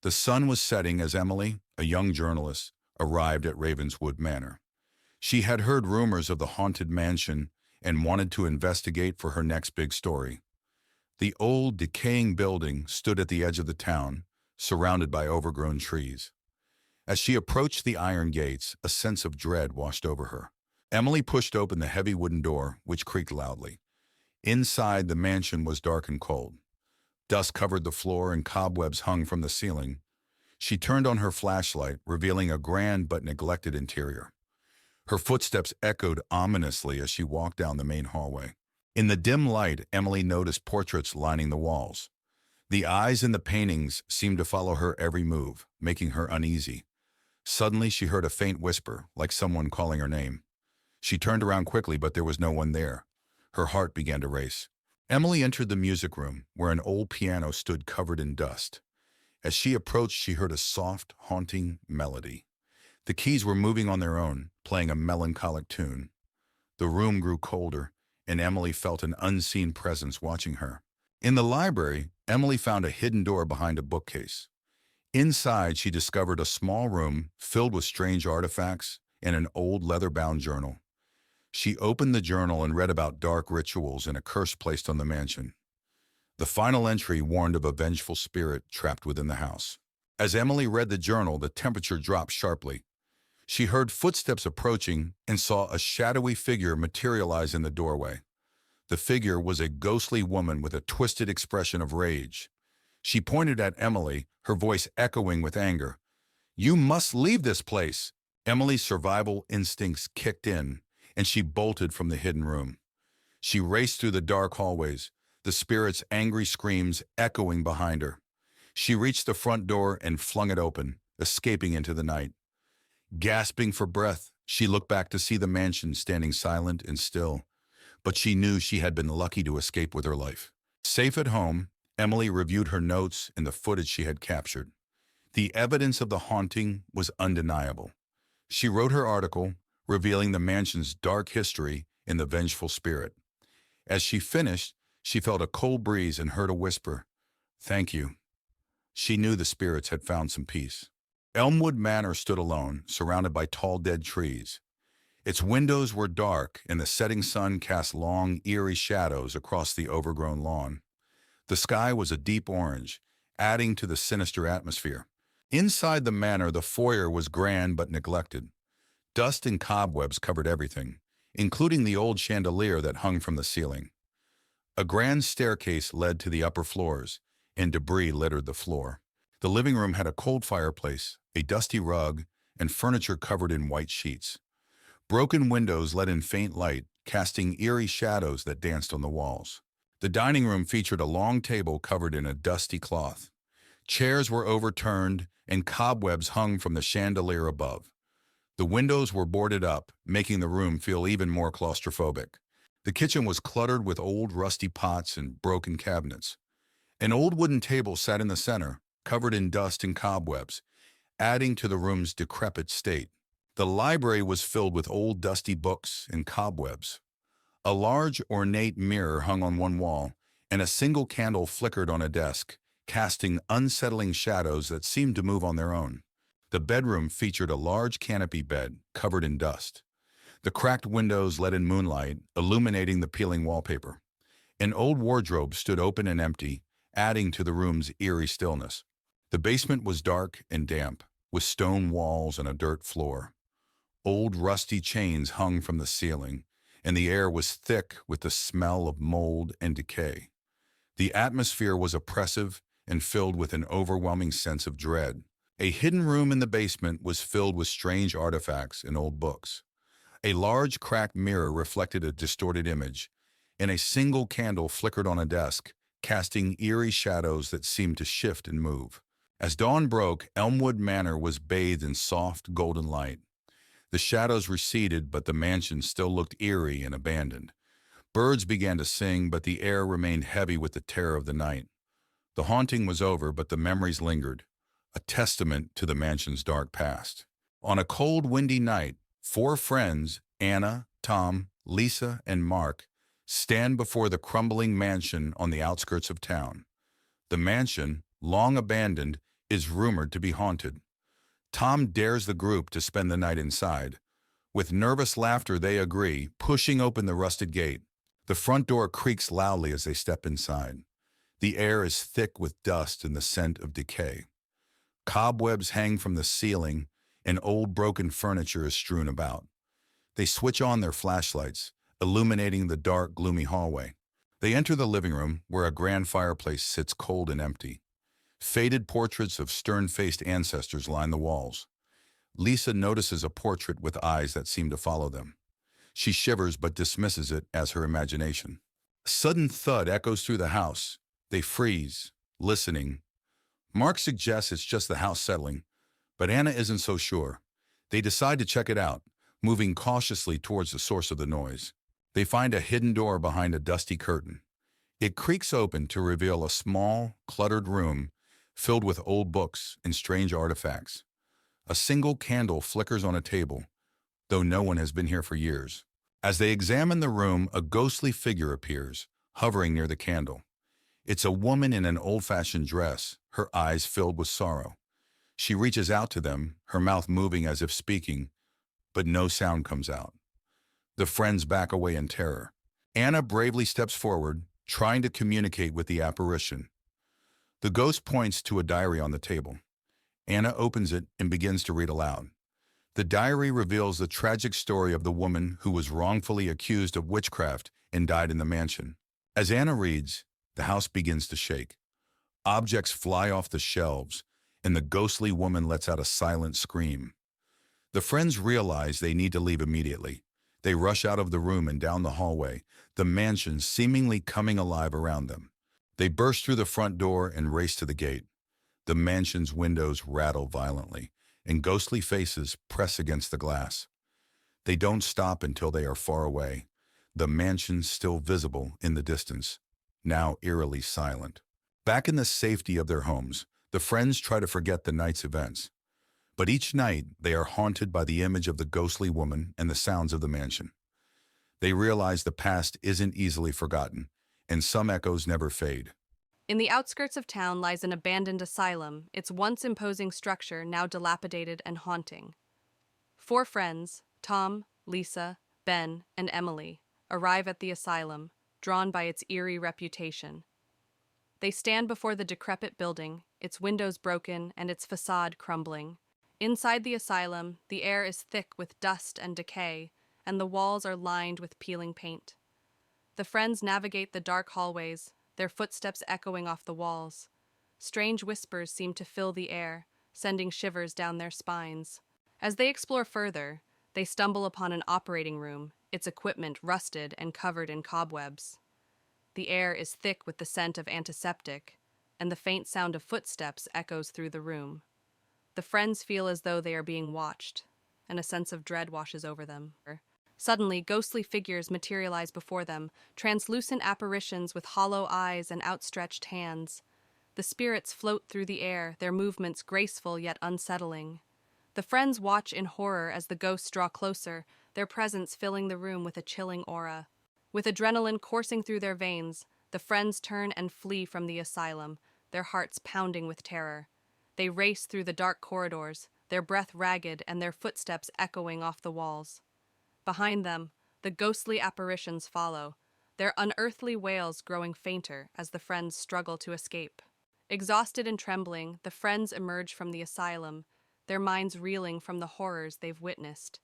The sun was setting as Emily, a young journalist, arrived at Ravenswood Manor. She had heard rumors of the haunted mansion and wanted to investigate for her next big story. The old, decaying building stood at the edge of the town, surrounded by overgrown trees. As she approached the iron gates, a sense of dread washed over her. Emily pushed open the heavy wooden door, which creaked loudly. Inside, the mansion was dark and cold. Dust covered the floor and cobwebs hung from the ceiling. She turned on her flashlight, revealing a grand but neglected interior. Her footsteps echoed ominously as she walked down the main hallway. In the dim light, Emily noticed portraits lining the walls. The eyes in the paintings seemed to follow her every move, making her uneasy. Suddenly, she heard a faint whisper, like someone calling her name. She turned around quickly, but there was no one there. Her heart began to race. Emily entered the music room, where an old piano stood covered in dust. As she approached, she heard a soft, haunting melody. The keys were moving on their own, playing a melancholic tune. The room grew colder, and Emily felt an unseen presence watching her. In the library, Emily found a hidden door behind a bookcase. Inside, she discovered a small room filled with strange artifacts and an old leather-bound journal. She opened the journal and read about dark rituals and a curse placed on the mansion. The final entry warned of a vengeful spirit trapped within the house. As Emily read the journal, the temperature dropped sharply. She heard footsteps approaching and saw a shadowy figure materialize in the doorway. The figure was a ghostly woman with a twisted expression of rage. She pointed at Emily, her voice echoing with anger. "You must leave this place!" Emily's survival instincts kicked in, and she bolted from the hidden room. She raced through the dark hallways, the spirit's angry screams echoing behind her. She reached the front door and flung it open, escaping into the night. Gasping for breath, she looked back to see the mansion standing silent and still, but she knew she had been lucky to escape with her life. Safe at home, Emily reviewed her notes and the footage she had captured. The evidence of the haunting was undeniable. She wrote her article, revealing the mansion's dark history and the vengeful spirit. As she finished, she felt a cold breeze and heard a whisper, "Thank you." She knew the spirits had found some peace. Elmwood Manor stood alone, surrounded by tall dead trees. Its windows were dark, and the setting sun cast long, eerie shadows across the overgrown lawn. The sky was a deep orange, adding to the sinister atmosphere. Inside the manor, the foyer was grand but neglected. Dust and cobwebs covered everything, including the old chandelier that hung from the ceiling. A grand staircase led to the upper floors, and debris littered the floor. The living room had a cold fireplace, a dusty rug, and furniture covered in white sheets. Broken windows let in faint light, casting eerie shadows that danced on the walls. The dining room featured a long table covered in a dusty cloth. Chairs were overturned, and cobwebs hung from the chandelier above. The windows were boarded up, making the room feel even more claustrophobic. The kitchen was cluttered with old rusty pots and broken cabinets. An old wooden table sat in the center, covered in dust and cobwebs, adding to the room's decrepit state. The library was filled with old dusty books and cobwebs. A large ornate mirror hung on one wall, and a single candle flickered on a desk, casting unsettling shadows that seemed to move on their own. The bedroom featured a large canopy bed covered in dust. The cracked windows let in moonlight, illuminating the peeling wallpaper. An old wardrobe stood open and empty, adding to the room's eerie stillness. The basement was dark and damp, with stone walls and a dirt floor. Old rusty chains hung from the ceiling, and the air was thick with the smell of mold and decay. The atmosphere was oppressive and filled with an overwhelming sense of dread. A hidden room in the basement was filled with strange artifacts and old books. A large cracked mirror reflected a distorted image, and a single candle flickered on a desk, casting eerie shadows that seemed to shift and move. As dawn broke, Elmwood Manor was bathed in soft, golden light. The shadows receded, but the mansion still looked eerie and abandoned. Birds began to sing, but the air remained heavy with the terror of the night. The haunting was over, but the memories lingered, a testament to the mansion's dark past. On a cold, windy night, 4 friends, Anna, Tom, Lisa, and Mark, stand before the crumbling mansion on the outskirts of town. The mansion, long abandoned, is rumored to be haunted. Tom dares the group to spend the night inside. With nervous laughter, they agree, pushing open the rusted gate. The front door creaks loudly as they step inside. The air is thick with dust and the scent of decay. Cobwebs hang from the ceiling, and old broken furniture is strewn about. They switch on their flashlights, illuminating the dark, gloomy hallway. They enter the living room, where a grand fireplace sits cold and empty. Faded portraits of stern-faced ancestors line the walls. Lisa notices a portrait with eyes that seem to follow them. She shivers but dismisses it as her imagination. A sudden thud echoes through the house. They freeze, listening. Mark suggests it's just the house settling, but Anna isn't so sure. They decide to check it out, moving cautiously towards the source of the noise. They find a hidden door behind a dusty curtain. It creaks open to reveal a small, cluttered room filled with old books and strange artifacts. A single candle flickers on a table, though no one has been here for years. As they examine the room, a ghostly figure appears, hovering near the candle. It's a woman in an old-fashioned dress, her eyes filled with sorrow. She reaches out to them, her mouth moving as if speaking, but no sound comes out. The friends back away in terror. Anna bravely steps forward, trying to communicate with the apparition. The ghost points to a diary on the table. Anna opens it and begins to read aloud. The diary reveals the tragic story of the woman who was wrongfully accused of witchcraft and died in the mansion. As Anna reads, the house begins to shake. Objects fly off the shelves, and the ghostly woman lets out a silent scream. The friends realize they need to leave immediately. They rush out of the room and down the hallway, the mansion seemingly coming alive around them. They burst through the front door and race to the gate. The mansion's windows rattle violently, and ghostly faces press against the glass. They don't stop until they are far away, the mansion still visible in the distance, now eerily silent. Back in the safety of their homes, the friends try to forget the night's events. But each night, they are haunted by the image of the ghostly woman and the sounds of the mansion. They realize the past isn't easily forgotten, and some echoes never fade. In the outskirts of town lies an abandoned asylum, its once imposing structure now dilapidated and haunting. 4 friends, Tom, Lisa, Ben, and Emily, arrive at the asylum, drawn by its eerie reputation. They stand before the decrepit building, its windows broken and its facade crumbling. Inside the asylum, the air is thick with dust and decay, and the walls are lined with peeling paint. The friends navigate the dark hallways, their footsteps echoing off the walls. Strange whispers seem to fill the air, sending shivers down their spines. As they explore further, they stumble upon an operating room, its equipment rusted and covered in cobwebs. The air is thick with the scent of antiseptic, and the faint sound of footsteps echoes through the room. The friends feel as though they are being watched, and a sense of dread washes over them. Suddenly, ghostly figures materialize before them, translucent apparitions with hollow eyes and outstretched hands. The spirits float through the air, their movements graceful yet unsettling. The friends watch in horror as the ghosts draw closer, their presence filling the room with a chilling aura. With adrenaline coursing through their veins, the friends turn and flee from the asylum, their hearts pounding with terror. They race through the dark corridors, their breath ragged and their footsteps echoing off the walls. Behind them, the ghostly apparitions follow, their unearthly wails growing fainter as the friends struggle to escape. Exhausted and trembling, the friends emerge from the asylum, their minds reeling from the horrors they've witnessed.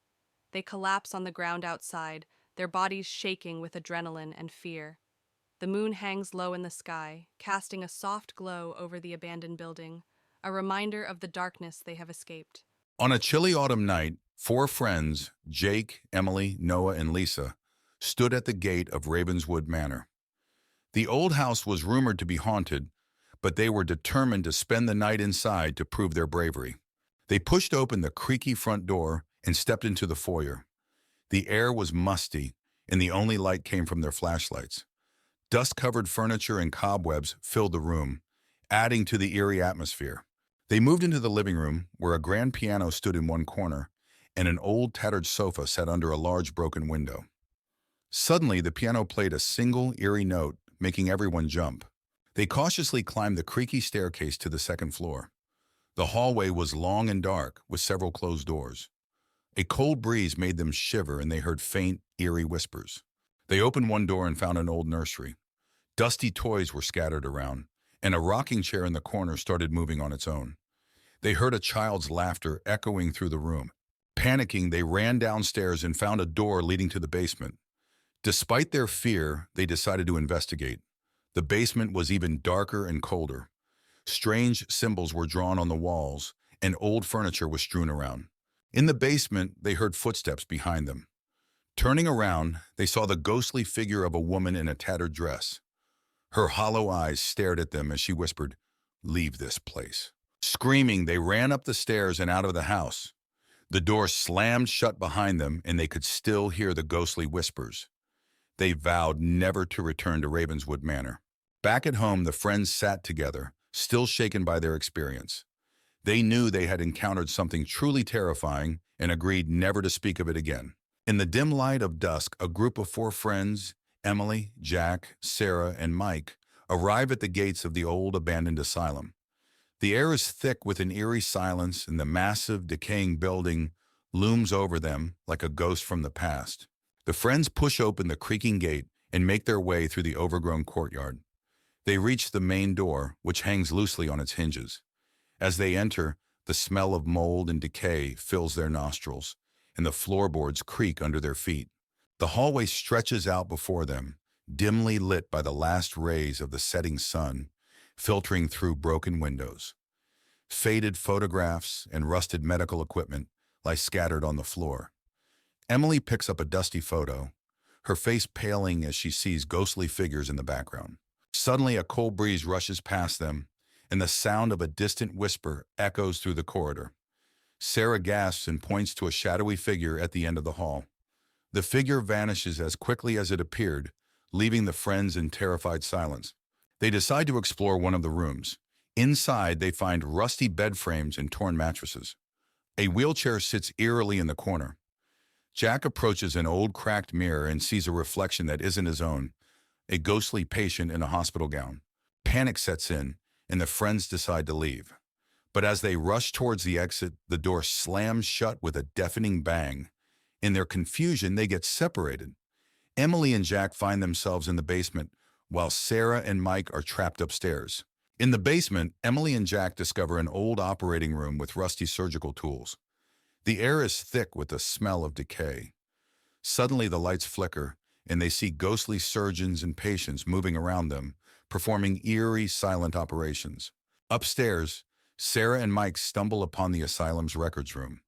They collapse on the ground outside, their bodies shaking with adrenaline and fear. The moon hangs low in the sky, casting a soft glow over the abandoned building, a reminder of the darkness they have escaped. On a chilly autumn night, 4 friends, Jake, Emily, Noah, and Lisa, stood at the gate of Ravenswood Manor. The old house was rumored to be haunted, but they were determined to spend the night inside to prove their bravery. They pushed open the creaky front door and stepped into the foyer. The air was musty, and the only light came from their flashlights. Dust-covered furniture and cobwebs filled the room, adding to the eerie atmosphere. They moved into the living room, where a grand piano stood in one corner, and an old tattered sofa sat under a large broken window. Suddenly, the piano played a single, eerie note, making everyone jump. They cautiously climbed the creaky staircase to the second floor. The hallway was long and dark, with several closed doors. A cold breeze made them shiver, and they heard faint, eerie whispers. They opened one door and found an old nursery. Dusty toys were scattered around, and a rocking chair in the corner started moving on its own. They heard a child's laughter echoing through the room. Panicking, they ran downstairs and found a door leading to the basement. Despite their fear, they decided to investigate. The basement was even darker and colder. Strange symbols were drawn on the walls, and old furniture was strewn around. In the basement, they heard footsteps behind them. Turning around, they saw the ghostly figure of a woman in a tattered dress. Her hollow eyes stared at them as she whispered, "Leave this place." Screaming, they ran up the stairs and out of the house. The door slammed shut behind them, and they could still hear the ghostly whispers. They vowed never to return to Ravenswood Manor. Back at home, the friends sat together, still shaken by their experience. They knew they had encountered something truly terrifying and agreed never to speak of it again. In the dim light of dusk, a group of 4 friends, Emily, Jack, Sarah, and Mike, arrive at the gates of the old abandoned asylum. The air is thick with an eerie silence, and the massive, decaying building looms over them like a ghost from the past. The friends push open the creaking gate and make their way through the overgrown courtyard. They reach the main door, which hangs loosely on its hinges. As they enter, the smell of mold and decay fills their nostrils, and the floorboards creak under their feet. The hallway stretches out before them, dimly lit by the last rays of the setting sun, filtering through broken windows. Faded photographs and rusted medical equipment lie scattered on the floor. Emily picks up a dusty photo, her face paling as she sees ghostly figures in the background. Suddenly, a cold breeze rushes past them, and the sound of a distant whisper echoes through the corridor. Sarah gasps and points to a shadowy figure at the end of the hall. The figure vanishes as quickly as it appeared, leaving the friends in terrified silence. They decide to explore one of the rooms. Inside, they find rusty bed frames and torn mattresses. A wheelchair sits eerily in the corner. Jack approaches an old cracked mirror and sees a reflection that isn't his own, a ghostly patient in a hospital gown. Panic sets in, and the friends decide to leave. But as they rush towards the exit, the door slams shut with a deafening bang. In their confusion, they get separated. Emily and Jack find themselves in the basement, while Sarah and Mike are trapped upstairs. In the basement, Emily and Jack discover an old operating room with rusty surgical tools. The air is thick with the smell of decay. Suddenly, the lights flicker, and they see ghostly surgeons and patients moving around them, performing eerie, silent operations. Upstairs, Sarah and Mike stumble upon the asylum's records room.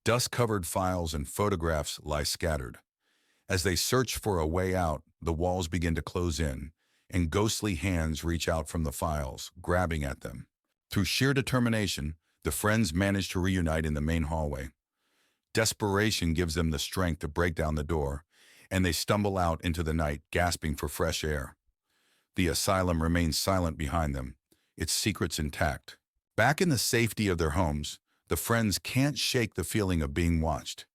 Dust-covered files and photographs lie scattered. As they search for a way out, the walls begin to close in, and ghostly hands reach out from the files, grabbing at them. Through sheer determination, the friends manage to reunite in the main hallway. Desperation gives them the strength to break down the door, and they stumble out into the night, gasping for fresh air. The asylum remains silent behind them, its secrets intact. Back in the safety of their homes, the friends can't shake the feeling of being watched.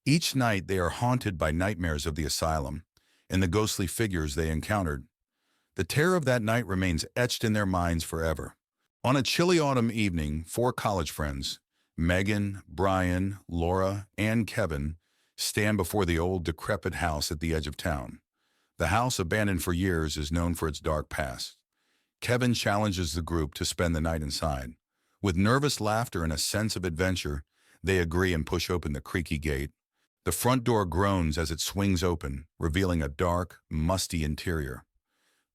Each night they are haunted by nightmares of the asylum and the ghostly figures they encountered. The terror of that night remains etched in their minds forever. On a chilly autumn evening, 4 college friends, Megan, Brian, Laura, and Kevin, stand before the old decrepit house at the edge of town. The house, abandoned for years, is known for its dark past. Kevin challenges the group to spend the night inside. With nervous laughter and a sense of adventure, they agree and push open the creaky gate. The front door groans as it swings open, revealing a dark, musty interior.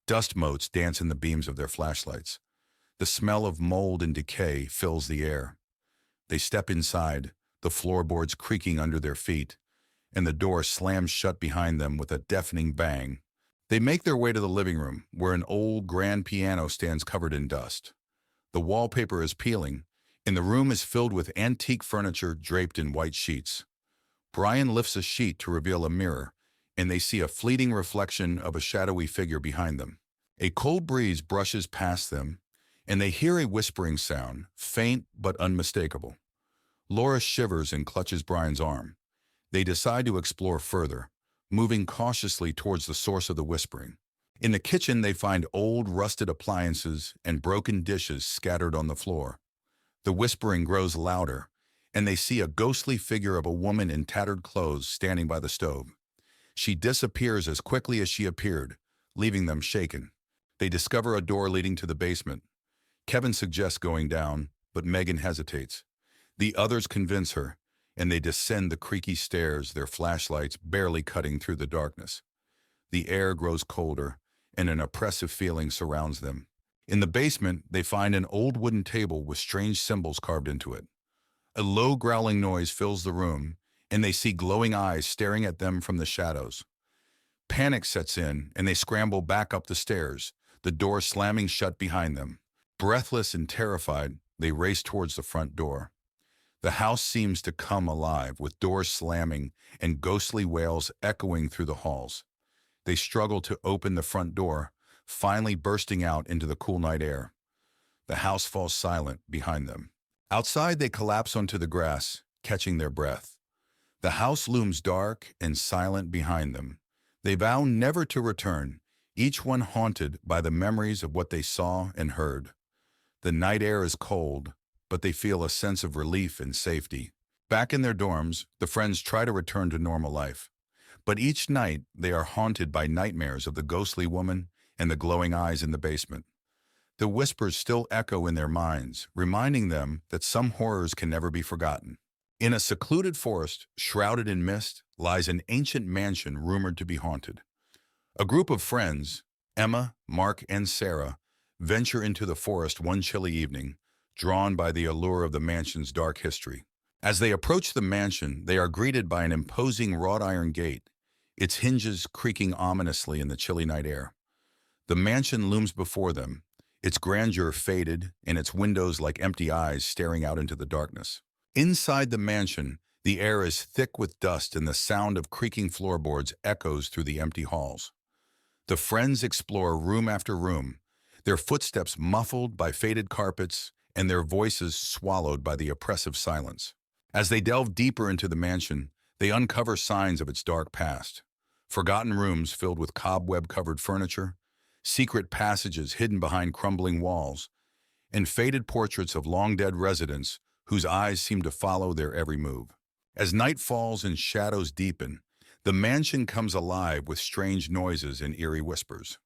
Dust motes dance in the beams of their flashlights. The smell of mold and decay fills the air. They step inside, the floorboards creaking under their feet, and the door slams shut behind them with a deafening bang. They make their way to the living room, where an old grand piano stands covered in dust. The wallpaper is peeling, and the room is filled with antique furniture draped in white sheets. Brian lifts a sheet to reveal a mirror, and they see a fleeting reflection of a shadowy figure behind them. A cold breeze brushes past them, and they hear a whispering sound, faint but unmistakable. Laura shivers and clutches Brian's arm. They decide to explore further, moving cautiously towards the source of the whispering. In the kitchen, they find old, rusted appliances and broken dishes scattered on the floor. The whispering grows louder, and they see a ghostly figure of a woman in tattered clothes standing by the stove. She disappears as quickly as she appeared, leaving them shaken. They discover a door leading to the basement. Kevin suggests going down, but Megan hesitates. The others convince her, and they descend the creaky stairs, their flashlights barely cutting through the darkness. The air grows colder, and an oppressive feeling surrounds them. In the basement, they find an old wooden table with strange symbols carved into it. A low growling noise fills the room, and they see glowing eyes staring at them from the shadows. Panic sets in, and they scramble back up the stairs, the door slamming shut behind them. Breathless and terrified, they race towards the front door. The house seems to come alive, with doors slamming and ghostly wails echoing through the halls. They struggle to open the front door, finally bursting out into the cool night air. The house falls silent behind them. Outside, they collapse onto the grass, catching their breath. The house looms dark and silent behind them. They vow never to return, each one haunted by the memories of what they saw and heard. The night air is cold, but they feel a sense of relief and safety. Back in their dorms, the friends try to return to normal life. But each night, they are haunted by nightmares of the ghostly woman and the glowing eyes in the basement. The whispers still echo in their minds, reminding them that some horrors can never be forgotten. In a secluded forest, shrouded in mist, lies an ancient mansion rumored to be haunted. A group of friends, Emma, Mark, and Sarah, venture into the forest one chilly evening, drawn by the allure of the mansion's dark history. As they approach the mansion, they are greeted by an imposing wrought iron gate, its hinges creaking ominously in the chilly night air. The mansion looms before them, its grandeur faded and its windows like empty eyes staring out into the darkness. Inside the mansion, the air is thick with dust and the sound of creaking floorboards echoes through the empty halls. The friends explore room after room, their footsteps muffled by faded carpets and their voices swallowed by the oppressive silence. As they delve deeper into the mansion, they uncover signs of its dark past. Forgotten rooms filled with cobweb-covered furniture, secret passages hidden behind crumbling walls, and faded portraits of long-dead residents whose eyes seem to follow their every move. As night falls and shadows deepen, the mansion comes alive with strange noises and eerie whispers.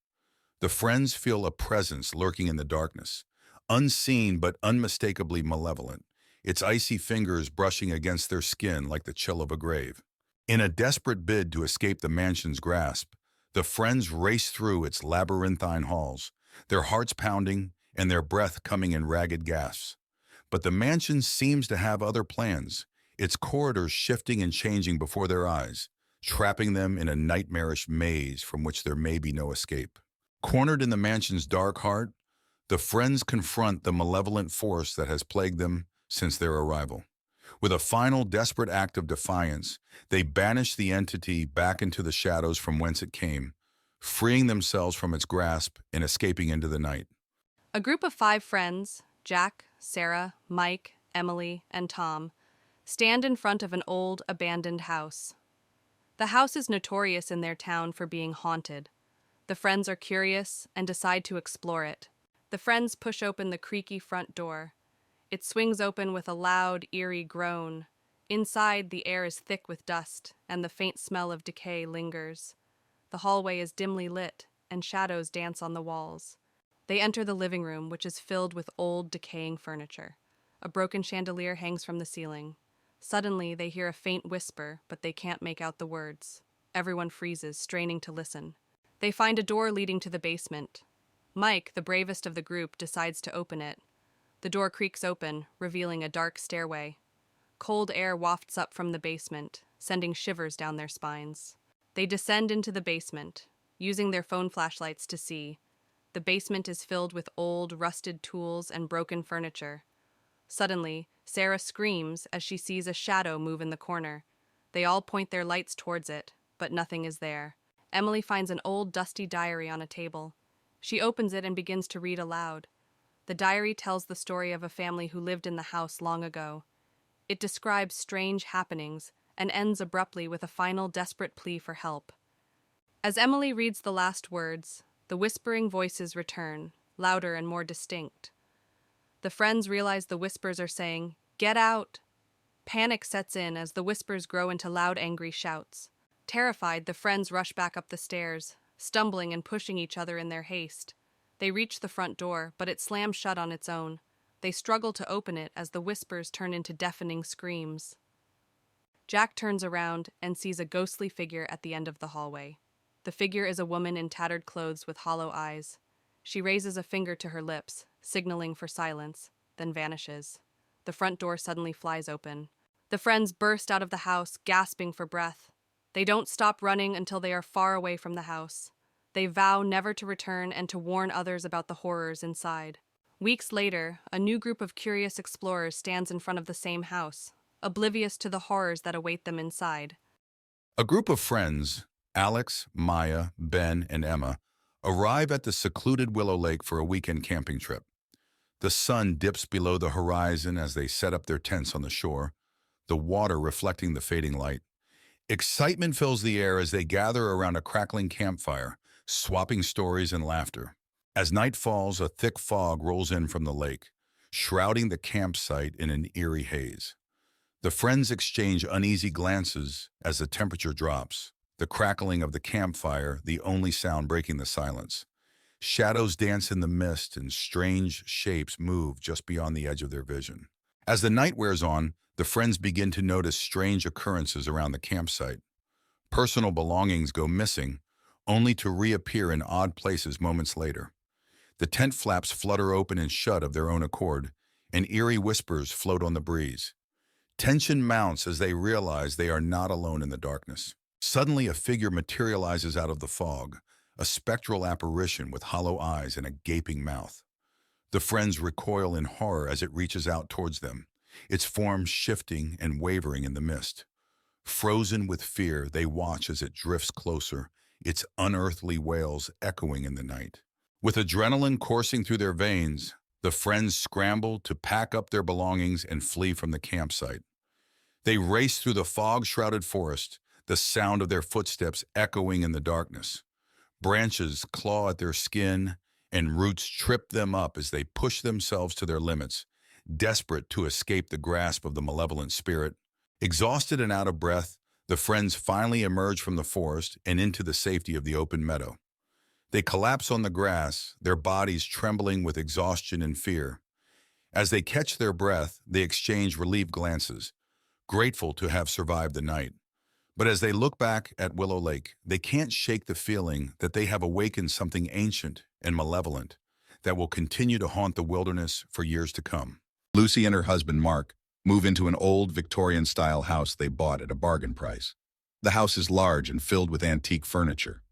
The friends feel a presence lurking in the darkness, unseen but unmistakably malevolent, its icy fingers brushing against their skin like the chill of a grave. In a desperate bid to escape the mansion's grasp, the friends race through its labyrinthine halls, their hearts pounding and their breath coming in ragged gasps. But the mansion seems to have other plans, its corridors shifting and changing before their eyes, trapping them in a nightmarish maze from which there may be no escape. Cornered in the mansion's dark heart, the friends confront the malevolent force that has plagued them since their arrival. With a final desperate act of defiance, they banish the entity back into the shadows from whence it came, freeing themselves from its grasp and escaping into the night. A group of 5 friends, Jack, Sarah, Mike, Emily, and Tom, stand in front of an old, abandoned house. The house is notorious in their town for being haunted. The friends are curious and decide to explore it. The friends push open the creaky front door. It swings open with a loud, eerie groan. Inside, the air is thick with dust, and the faint smell of decay lingers. The hallway is dimly lit, and shadows dance on the walls. They enter the living room, which is filled with old, decaying furniture. A broken chandelier hangs from the ceiling. Suddenly, they hear a faint whisper, but they can't make out the words. Everyone freezes, straining to listen. They find a door leading to the basement. Mike, the bravest of the group, decides to open it. The door creaks open, revealing a dark stairway. Cold air wafts up from the basement, sending shivers down their spines. They descend into the basement, using their phone flashlights to see. The basement is filled with old, rusted tools and broken furniture. Suddenly, Sarah screams as she sees a shadow move in the corner. They all point their lights towards it, but nothing is there. Emily finds an old, dusty diary on a table. She opens it and begins to read aloud. The diary tells the story of a family who lived in the house long ago. It describes strange happenings and ends abruptly with a final desperate plea for help. As Emily reads the last words, the whispering voices return, louder and more distinct. The The friends realize the whispers are saying, "Get out!" Panic sets in as the whispers grow into loud, angry shouts. Terrified, the friends rush back up the stairs, stumbling and pushing each other in their haste. They reach the front door, but it slams shut on its own. They struggle to open it as the whispers turn into deafening screams. Jack turns around and sees a ghostly figure at the end of the hallway. The figure is a woman in tattered clothes with hollow eyes. She raises a finger to her lips, signaling for silence, then vanishes. The front door suddenly flies open. The friends burst out of the house, gasping for breath. They don't stop running until they are far away from the house. They vow never to return and to warn others about the horrors inside. Weeks later, a new group of curious explorers stands in front of the same house, oblivious to the horrors that await them inside. A group of friends, Alex, Maya, Ben, and Emma, arrive at the secluded Willow Lake for a weekend camping trip. The sun dips below the horizon as they set up their tents on the shore, the water reflecting the fading light. Excitement fills the air as they gather around a crackling campfire, swapping stories and laughter. As night falls, a thick fog rolls in from the lake, shrouding the campsite in an eerie haze. The friends exchange uneasy glances as the temperature drops, the crackling of the campfire the only sound breaking the silence. Shadows dance in the mist and strange shapes move just beyond the edge of their vision. As the night wears on, the friends begin to notice strange occurrences around the campsite. Personal belongings go missing, only to reappear in odd places moments later. The tent flaps flutter open and shut of their own accord, and eerie whispers float on the breeze. Tension mounts as they realize they are not alone in the darkness. Suddenly, a figure materializes out of the fog, a spectral apparition with hollow eyes and a gaping mouth. The friends recoil in horror as it reaches out towards them, its form shifting and wavering in the mist. Frozen with fear, they watch as it drifts closer, its unearthly wails echoing in the night. With adrenaline coursing through their veins, the friends scramble to pack up their belongings and flee from the campsite. They race through the fog-shrouded forest, the sound of their footsteps echoing in the darkness. Branches claw at their skin, and roots trip them up as they push themselves to their limits, desperate to escape the grasp of the malevolent spirit. Exhausted and out of breath, the friends finally emerge from the forest and into the safety of the open meadow. They collapse on the grass, their bodies trembling with exhaustion and fear. As they catch their breath, they exchange relieved glances, grateful to have survived the night. But as they look back at Willow Lake, they can't shake the feeling that they have awakened something ancient and malevolent that will continue to haunt the wilderness for years to come. Lucy and her husband, Mark, move into an old Victorian-style house they bought at a bargain price. The house is large and filled with antique furniture.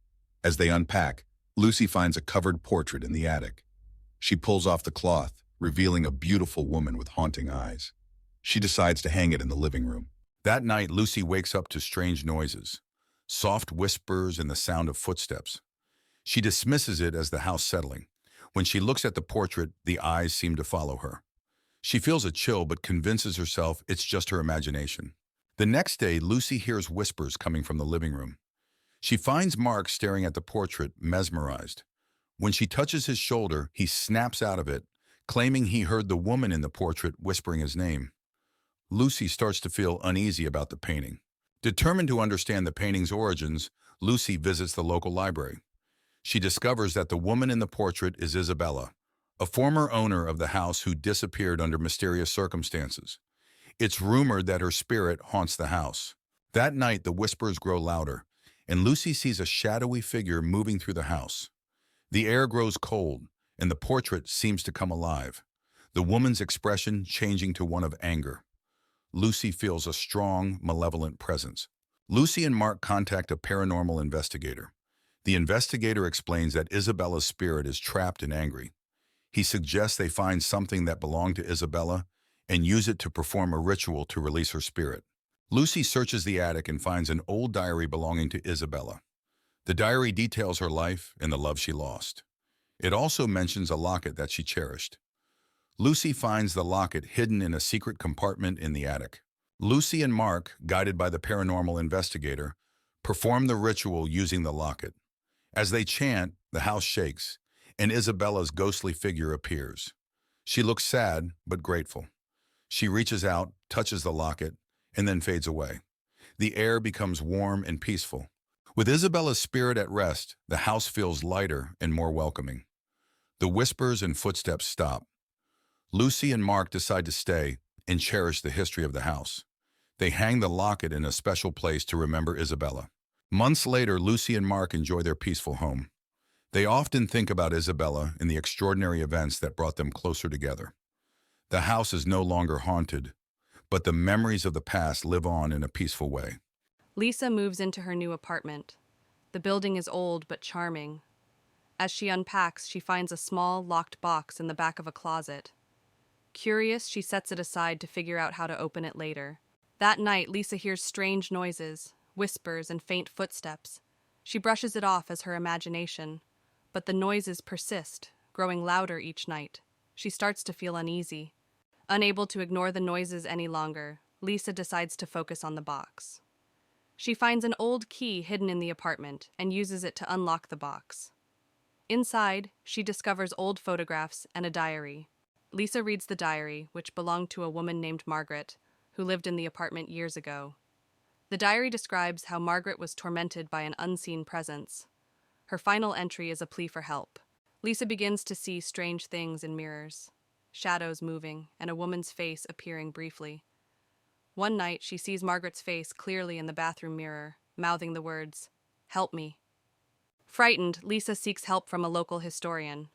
As they unpack, Lucy finds a covered portrait in the attic. She pulls off the cloth, revealing a beautiful woman with haunting eyes. She decides to hang it in the living room. That night, Lucy wakes up to strange noises, soft whispers and the sound of footsteps. She dismisses it as the house settling. When she looks at the portrait, the eyes seem to follow her. She feels a chill but convinces herself it's just her imagination. The next day, Lucy hears whispers coming from the living room. She finds Mark staring at the portrait, mesmerized. When she touches his shoulder, he snaps out of it, claiming he heard the woman in the portrait whispering his name. Lucy starts to feel uneasy about the painting. Determined to understand the painting's origins, Lucy visits the local library. She discovers that the woman in the portrait is Isabella, a former owner of the house who disappeared under mysterious circumstances. It's rumored that her spirit haunts the house. That night, the whispers grow louder, and Lucy sees a shadowy figure moving through the house. The air grows cold, and the portrait seems to come alive, the woman's expression changing to one of anger. Lucy feels a strong, malevolent presence. Lucy and Mark contact a paranormal investigator. The investigator explains that Isabella's spirit is trapped and angry. He suggests they find something that belonged to Isabella and use it to perform a ritual to release her spirit. Lucy searches the attic and finds an old diary belonging to Isabella. The diary details her life and the love she lost. It also mentions a locket that she cherished. Lucy finds the locket hidden in a secret compartment in the attic. Lucy and Mark, guided by the paranormal investigator, perform the ritual using the locket. As they chant, the house shakes, and Isabella's ghostly figure appears. She looks sad, but grateful. She reaches out, touches the locket, and then fades away. The air becomes warm and peaceful. With Isabella's spirit at rest, the house feels lighter and more welcoming. The whispers and footsteps stop. Lucy and Mark decide to stay and cherish the history of the house. They hang the locket in a special place to remember Isabella. Months later, Lucy and Mark enjoy their peaceful home. They often think about Isabella and the extraordinary events that brought them closer together. The house is no longer haunted, but the memories of the past live on in a peaceful way. Lisa moves into her new apartment. The building is old but charming. As she unpacks, she finds a small, locked box in the back of a closet. Curious, she sets it aside to figure out how to open it later. That night, Lisa hears strange noises, whispers, and faint footsteps. She brushes it off as her imagination, but the noises persist, growing louder each night. She starts to feel uneasy. Unable to ignore the noises any longer, Lisa decides to focus on the box. She finds an old key hidden in the apartment and uses it to unlock the box. Inside, she discovers old photographs and a diary. Lisa reads the diary, which belonged to a woman named Margaret, who lived in the apartment years ago. The diary describes how Margaret was tormented by an unseen presence. Her final entry is a plea for help. Lisa begins to see strange things in mirrors, shadows moving, and a woman's face appearing briefly. One night, she sees Margaret's face clearly in the bathroom mirror, mouthing the words, "Help me." Frightened, Lisa seeks help from a local historian.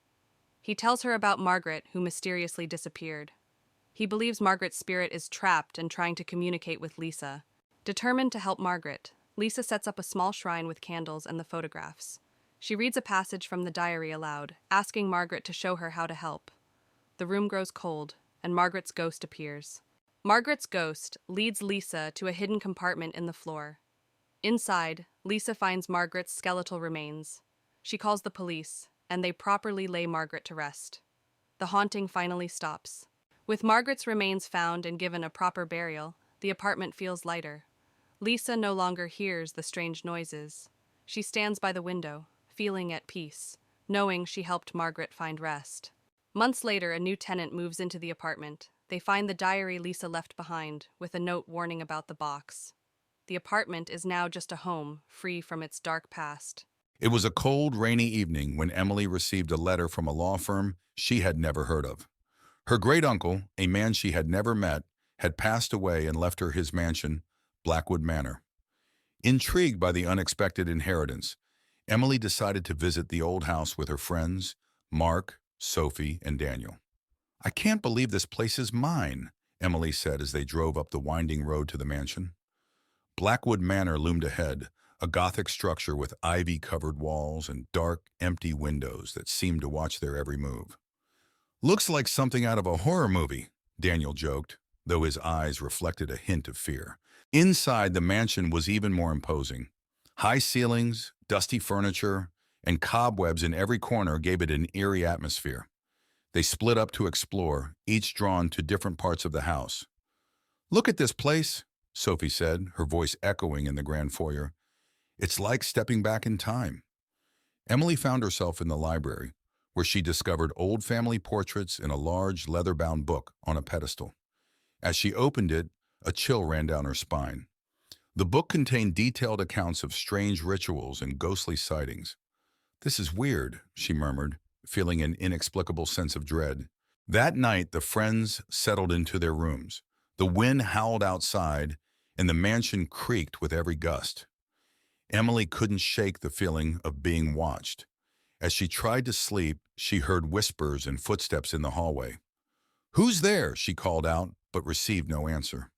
He tells her about Margaret, who mysteriously disappeared. He believes Margaret's spirit is trapped and trying to communicate with Lisa. Determined to help Margaret, Lisa sets up a small shrine with candles and the photographs. She reads a passage from the diary aloud, asking Margaret to show her how to help. The room grows cold, and Margaret's ghost appears. Margaret's ghost leads Lisa to a hidden compartment in the floor. Inside, Lisa finds Margaret's skeletal remains. She calls the police, and they properly lay Margaret to rest. The haunting finally stops. With Margaret's remains found and given a proper burial, the apartment feels lighter. Lisa no longer hears the strange noises. She stands by the window, feeling at peace, knowing she helped Margaret find rest. Months later, a new tenant moves into the apartment. They find the diary Lisa left behind, with a note warning about the box. The apartment is now just a home, free from its dark past. It was a cold, rainy evening when Emily received a letter from a law firm she had never heard of. Her great-uncle, a man she had never met, had passed away and left her his mansion, Blackwood Manor. Intrigued by the unexpected inheritance, Emily decided to visit the old house with her friends, Mark, Sophie, and Daniel. "I can't believe this place is mine," Emily said as they drove up the winding road to the mansion. Blackwood Manor loomed ahead, a Gothic structure with ivy-covered walls and dark, empty windows that seemed to watch their every move. "Looks like something out of a horror movie," Daniel joked, though his eyes reflected a hint of fear. Inside, the mansion was even more imposing. High ceilings, dusty furniture, and cobwebs in every corner gave it an eerie atmosphere. They split up to explore, each drawn to different parts of the house. "Look at this place," Sophie said, her voice echoing in the grand foyer. "It's like stepping back in time." Emily found herself in the library, where she discovered old family portraits in a large leather-bound book on a pedestal. As she opened it, a chill ran down her spine. The book contained detailed accounts of strange rituals and ghostly sightings. "This is weird," she murmured, feeling an inexplicable sense of dread. That night, the friends settled into their rooms. The wind howled outside, and the mansion creaked with every gust. Emily couldn't shake the feeling of being watched. As she tried to sleep, she heard whispers and footsteps in the hallway. "Who's there?" she called out, but received no answer.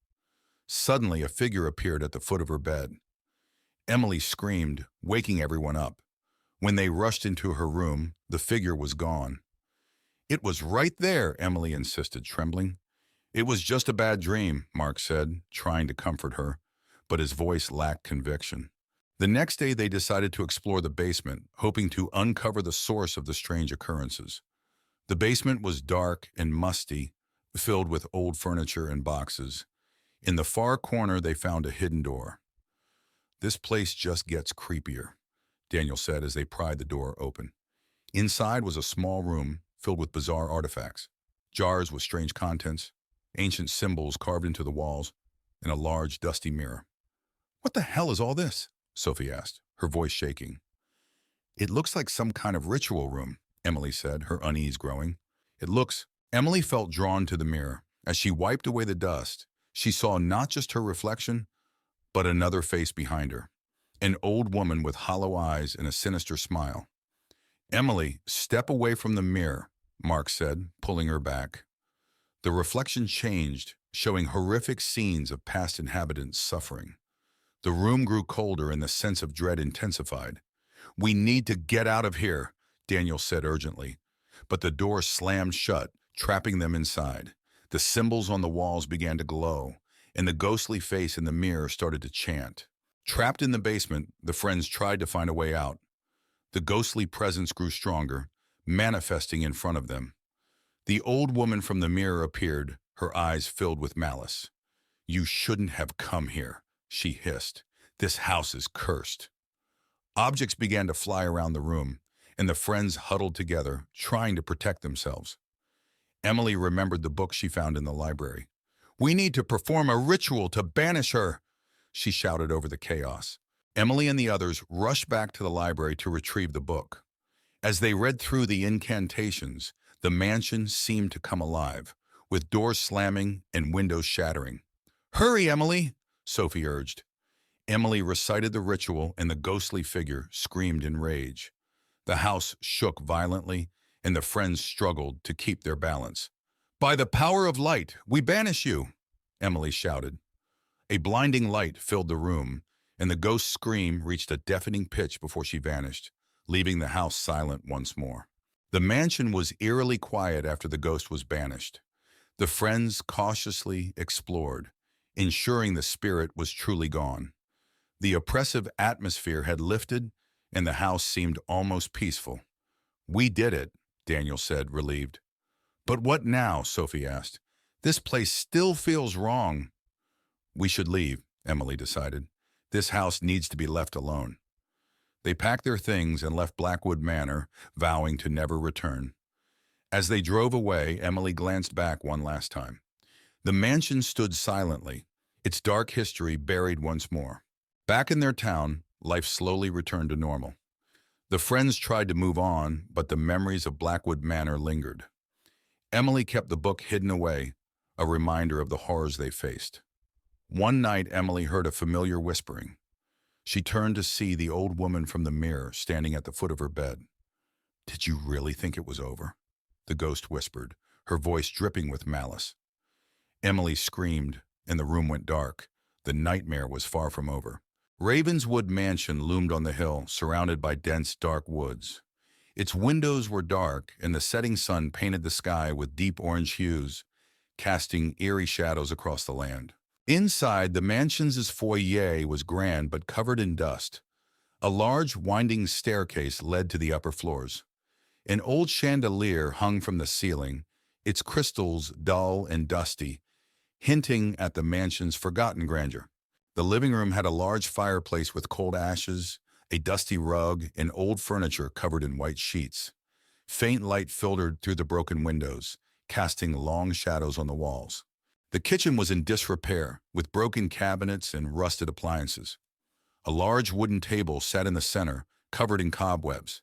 Suddenly, a figure appeared at the foot of her bed. Emily screamed, waking everyone up. When they rushed into her room, the figure was gone. "It was right there," Emily insisted, trembling. "It was just a bad dream," Mark said, trying to comfort her, but his voice lacked conviction. The next day, they decided to explore the basement, hoping to uncover the source of the strange occurrences. The basement was dark and musty, filled with old furniture and boxes. In the far corner, they found a hidden door. "This place just gets creepier," Daniel said as they pried the door open. Inside was a small room filled with bizarre artifacts. jars with strange contents, ancient symbols carved into the walls, and a large, dusty mirror. "What the hell is all this?" Sophie asked, her voice shaking. "It looks like some kind of ritual room," Emily said, her unease growing. "It looks—" Emily felt drawn to the mirror. As she wiped away the dust, she saw not just her reflection, but another face behind her. An old woman with hollow eyes and a sinister smile. "Emily, step away from the mirror," Mark said, pulling her back. The reflection changed, showing horrific scenes of past inhabitants suffering. The room grew colder and the sense of dread intensified. "We need to get out of here," Daniel said urgently. But the door slammed shut, trapping them inside. The symbols on the walls began to glow, and the ghostly face in the mirror started to chant. Trapped in the basement, the friends tried to find a way out. The ghostly presence grew stronger, manifesting in front of them. The old woman from the mirror appeared, her eyes filled with malice. "You shouldn't have come here," she hissed. "This house is cursed." Objects began to fly around the room, and the friends huddled together, trying to protect themselves. Emily remembered the book she found in the library. "We need to perform a ritual to banish her," she shouted over the chaos. Emily and the others rushed back to the library to retrieve the book. As they read through the incantations, the mansion seemed to come alive, with doors slamming and windows shattering. "Hurry, Emily," Sophie urged. Emily recited the ritual, and the ghostly figure screamed in rage. The house shook violently, and the friends struggled to keep their balance. "By the power of light, we banish you," Emily shouted. A blinding light filled the room, and the ghost's scream reached a deafening pitch before she vanished, leaving the house silent once more. The mansion was eerily quiet after the ghost was banished. The friends cautiously explored, ensuring the spirit was truly gone. The oppressive atmosphere had lifted, and the house seemed almost peaceful. "We did it," Daniel said, relieved. "But what now?" Sophie asked. "This place still feels wrong." "We should leave," Emily decided. "This house needs to be left alone." They packed their things and left Blackwood Manor, vowing to never return. As they drove away, Emily glanced back one last time. The mansion stood silently, its dark history buried once more. Back in their town, life slowly returned to normal. The friends tried to move on, but the memories of Blackwood Manor lingered. Emily kept the book hidden away, a reminder of the horrors they faced. One night, Emily heard a familiar whispering. She turned to see the old woman from the mirror standing at the foot of her bed. "Did you really think it was over?" the ghost whispered, her voice dripping with malice. Emily screamed, and the room went dark. The nightmare was far from over. Ravenswood Mansion loomed on the hill, surrounded by dense, dark woods. Its windows were dark, and the setting sun painted the sky with deep orange hues, casting eerie shadows across the land. Inside, the mansion's foyer was grand but covered in dust. A large, winding staircase led to the upper floors. An old chandelier hung from the ceiling, its crystals dull and dusty, hinting at the mansion's forgotten grandeur. The living room had a large fireplace with cold ashes, a dusty rug, and old furniture covered in white sheets. Faint light filtered through the broken windows, casting long shadows on the walls. The kitchen was in disrepair, with broken cabinets and rusted appliances. A large wooden table sat in the center, covered in cobwebs.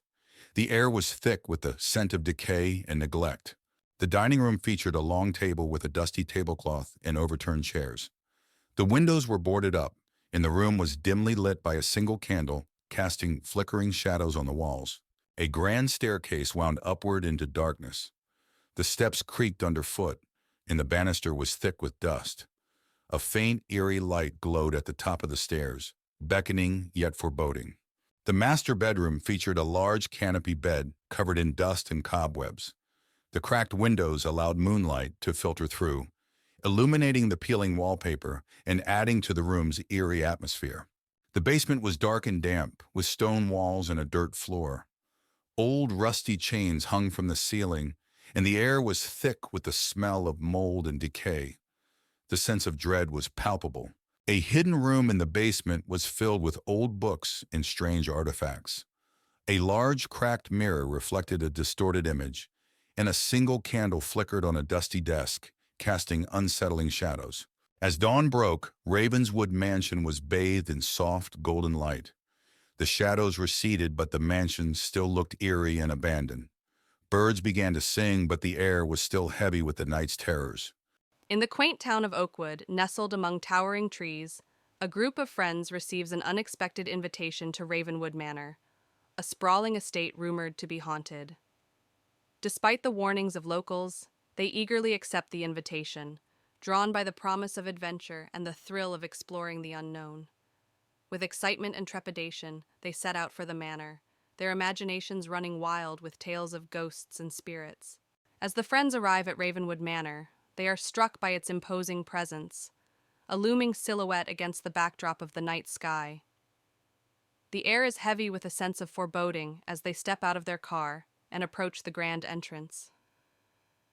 The air was thick with the scent of decay and neglect. The dining room featured a long table with a dusty tablecloth and overturned chairs. The windows were boarded up, and the room was dimly lit by a single candle, casting flickering shadows on the walls. A grand staircase wound upward into darkness. The steps creaked underfoot, and the banister was thick with dust. A faint, eerie light glowed at the top of the stairs, beckoning yet foreboding. The master bedroom featured a large canopy bed covered in dust and cobwebs. The cracked windows allowed moonlight to filter through, illuminating the peeling wallpaper and adding to the room's eerie atmosphere. The basement was dark and damp, with stone walls and a dirt floor. Old rusty chains hung from the ceiling, and the air was thick with the smell of mold and decay. The sense of dread was palpable. A hidden room in the basement was filled with old books and strange artifacts. A large, cracked mirror reflected a distorted image, and a single candle flickered on a dusty desk, casting unsettling shadows. As dawn broke, Ravenswood Mansion was bathed in soft, golden light. The shadows receded, but the mansion still looked eerie and abandoned. Birds began to sing, but the air was still heavy with the night's terrors. In the quaint town of Oakwood, nestled among towering trees, a group of friends receives an unexpected invitation to Ravenwood Manor, a sprawling estate rumored to be haunted. Despite the warnings of locals, they eagerly accept the invitation, drawn by the promise of adventure and the thrill of exploring the unknown. With excitement and trepidation, they set out for the manor, their imaginations running wild with tales of ghosts and spirits. As the friends arrive at Ravenwood Manor, they are struck by its imposing presence, a looming silhouette against the backdrop of the night sky. The air is heavy with a sense of foreboding as they step out of their car and approach the grand entrance.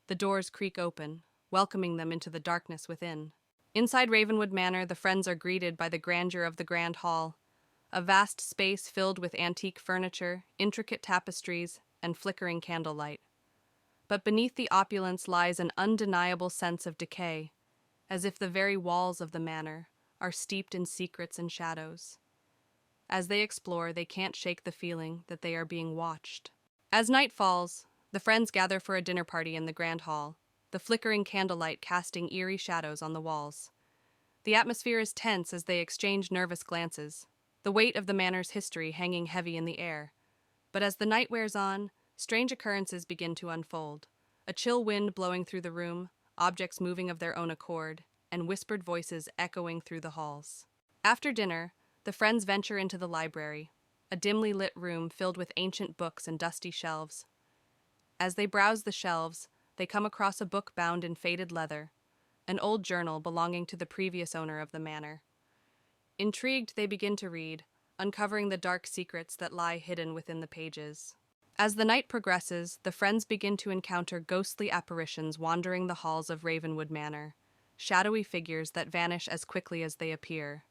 The doors creak open, welcoming them into the darkness within. Inside Ravenwood Manor, the friends are greeted by the grandeur of the Grand Hall, a vast space filled with antique furniture, intricate tapestries, and flickering candlelight. But beneath the opulence lies an undeniable sense of decay, as if the very walls of the manor are steeped in secrets and shadows. As they explore, they can't shake the feeling that they are being watched. As night falls, the friends gather for a dinner party in the Grand Hall, the flickering candlelight casting eerie shadows on the walls. The atmosphere is tense as they exchange nervous glances, the weight of the manor's history hanging heavy in the air. But as the night wears on, strange occurrences begin to unfold. A chill wind blowing through the room, objects moving of their own accord, and whispered voices echoing through the halls. After dinner, the friends venture into the library, a dimly lit room filled with ancient books and dusty shelves. As they browse the shelves, they come across a book bound in faded leather, an old journal belonging to the previous owner of the manor. Intrigued, they begin to read, uncovering the dark secrets that lie hidden within the pages. As the night progresses, the friends begin to encounter ghostly apparitions wandering the halls of Ravenwood Manor, shadowy figures that vanish as quickly as they appear.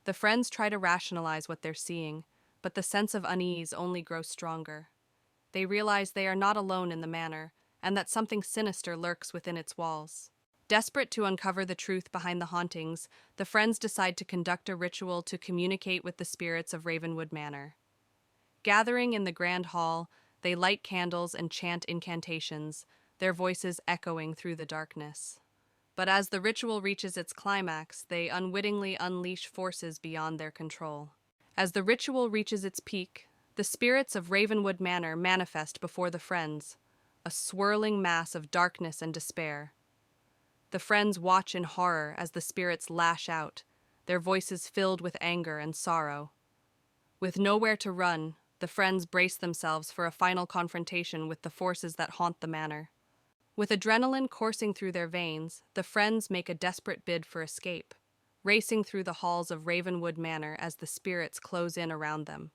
The friends try to rationalize what they're seeing, but the sense of unease only grows stronger. They realize they are not alone in the manor, and that something sinister lurks within its walls. Desperate to uncover the truth behind the hauntings, the friends decide to conduct a ritual to communicate with the spirits of Ravenwood Manor. Gathering in the grand hall, they light candles and chant incantations, their voices echoing through the darkness. But as the ritual reaches its climax, they unwittingly unleash forces beyond their control. As the ritual reaches its peak, the spirits of Ravenwood Manor manifest before the friends, a swirling mass of darkness and despair. The friends watch in horror as the spirits lash out, their voices filled with anger and sorrow. With nowhere to run, the friends brace themselves for a final confrontation with the forces that haunt the manor. With adrenaline coursing through their veins, the friends make a desperate bid for escape, racing through the halls of Ravenwood Manor as the spirits close in around them.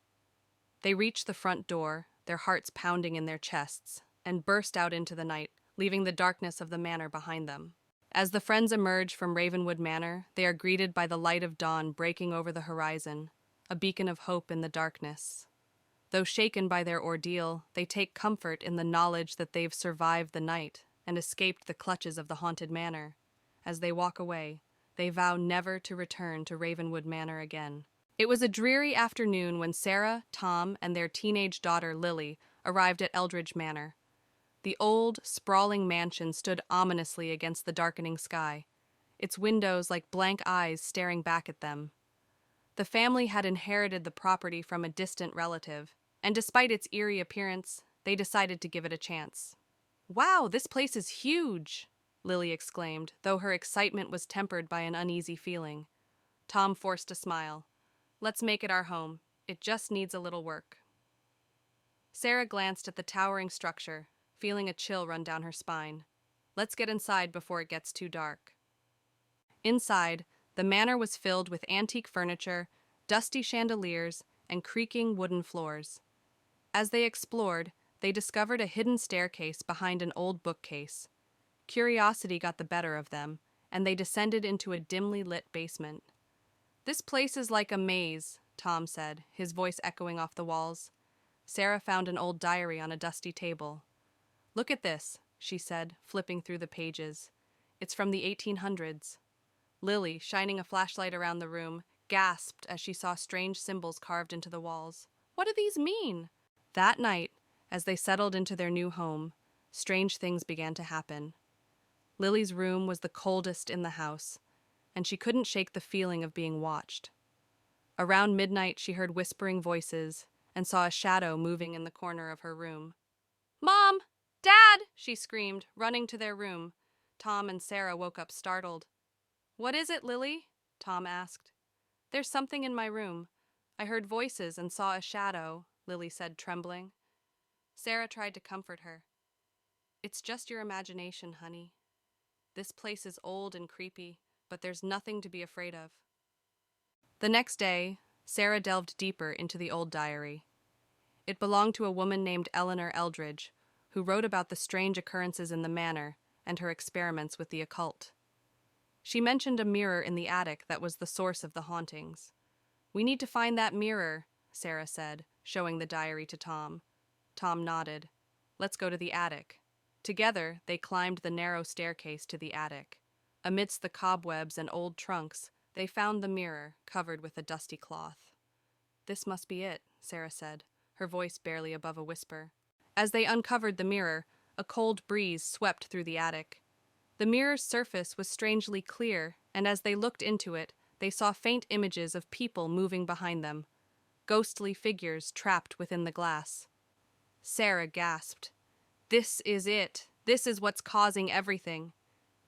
They reach the front door, their hearts pounding in their chests, and burst out into the night, leaving the darkness of the manor behind them. As the friends emerge from Ravenwood Manor, they are greeted by the light of dawn breaking over the horizon, a beacon of hope in the darkness. Though shaken by their ordeal, they take comfort in the knowledge that they've survived the night and escaped the clutches of the haunted manor. As they walk away, they vow never to return to Ravenwood Manor again. It was a dreary afternoon when Sarah, Tom, and their teenage daughter Lily arrived at Eldridge Manor. The old, sprawling mansion stood ominously against the darkening sky, its windows like blank eyes staring back at them. The family had inherited the property from a distant relative, and despite its eerie appearance, they decided to give it a chance. "Wow, this place is huge!" Lily exclaimed, though her excitement was tempered by an uneasy feeling. Tom forced a smile. "Let's make it our home. It just needs a little work." Sarah glanced at the towering structure, feeling a chill run down her spine. "Let's get inside before it gets too dark." Inside, the manor was filled with antique furniture, dusty chandeliers, and creaking wooden floors. As they explored, they discovered a hidden staircase behind an old bookcase. Curiosity got the better of them, and they descended into a dimly lit basement. "This place is like a maze," Tom said, his voice echoing off the walls. Sarah found an old diary on a dusty table. Look at this, she said, flipping through the pages. It's from the 1800s. Lily, shining a flashlight around the room, gasped as she saw strange symbols carved into the walls. What do these mean? That night, as they settled into their new home, strange things began to happen. Lily's room was the coldest in the house, and she couldn't shake the feeling of being watched. Around midnight, she heard whispering voices and saw a shadow moving in the corner of her room. "Mom! Dad!" she screamed, running to their room. Tom and Sarah woke up startled. "What is it, Lily?" Tom asked. "There's something in my room. I heard voices and saw a shadow," Lily said, trembling. Sarah tried to comfort her. "It's just your imagination, honey. This place is old and creepy, but there's nothing to be afraid of." The next day, Sarah delved deeper into the old diary. It belonged to a woman named Eleanor Eldridge, who wrote about the strange occurrences in the manor and her experiments with the occult. She mentioned a mirror in the attic that was the source of the hauntings. "We need to find that mirror," Sarah said, showing the diary to Tom. Tom nodded. "Let's go to the attic." Together, they climbed the narrow staircase to the attic. Amidst the cobwebs and old trunks, they found the mirror, covered with a dusty cloth. "This must be it," Sarah said, her voice barely above a whisper. As they uncovered the mirror, a cold breeze swept through the attic. The mirror's surface was strangely clear, and as they looked into it, they saw faint images of people moving behind them, ghostly figures trapped within the glass. Sarah gasped. "This is it. This is what's causing everything."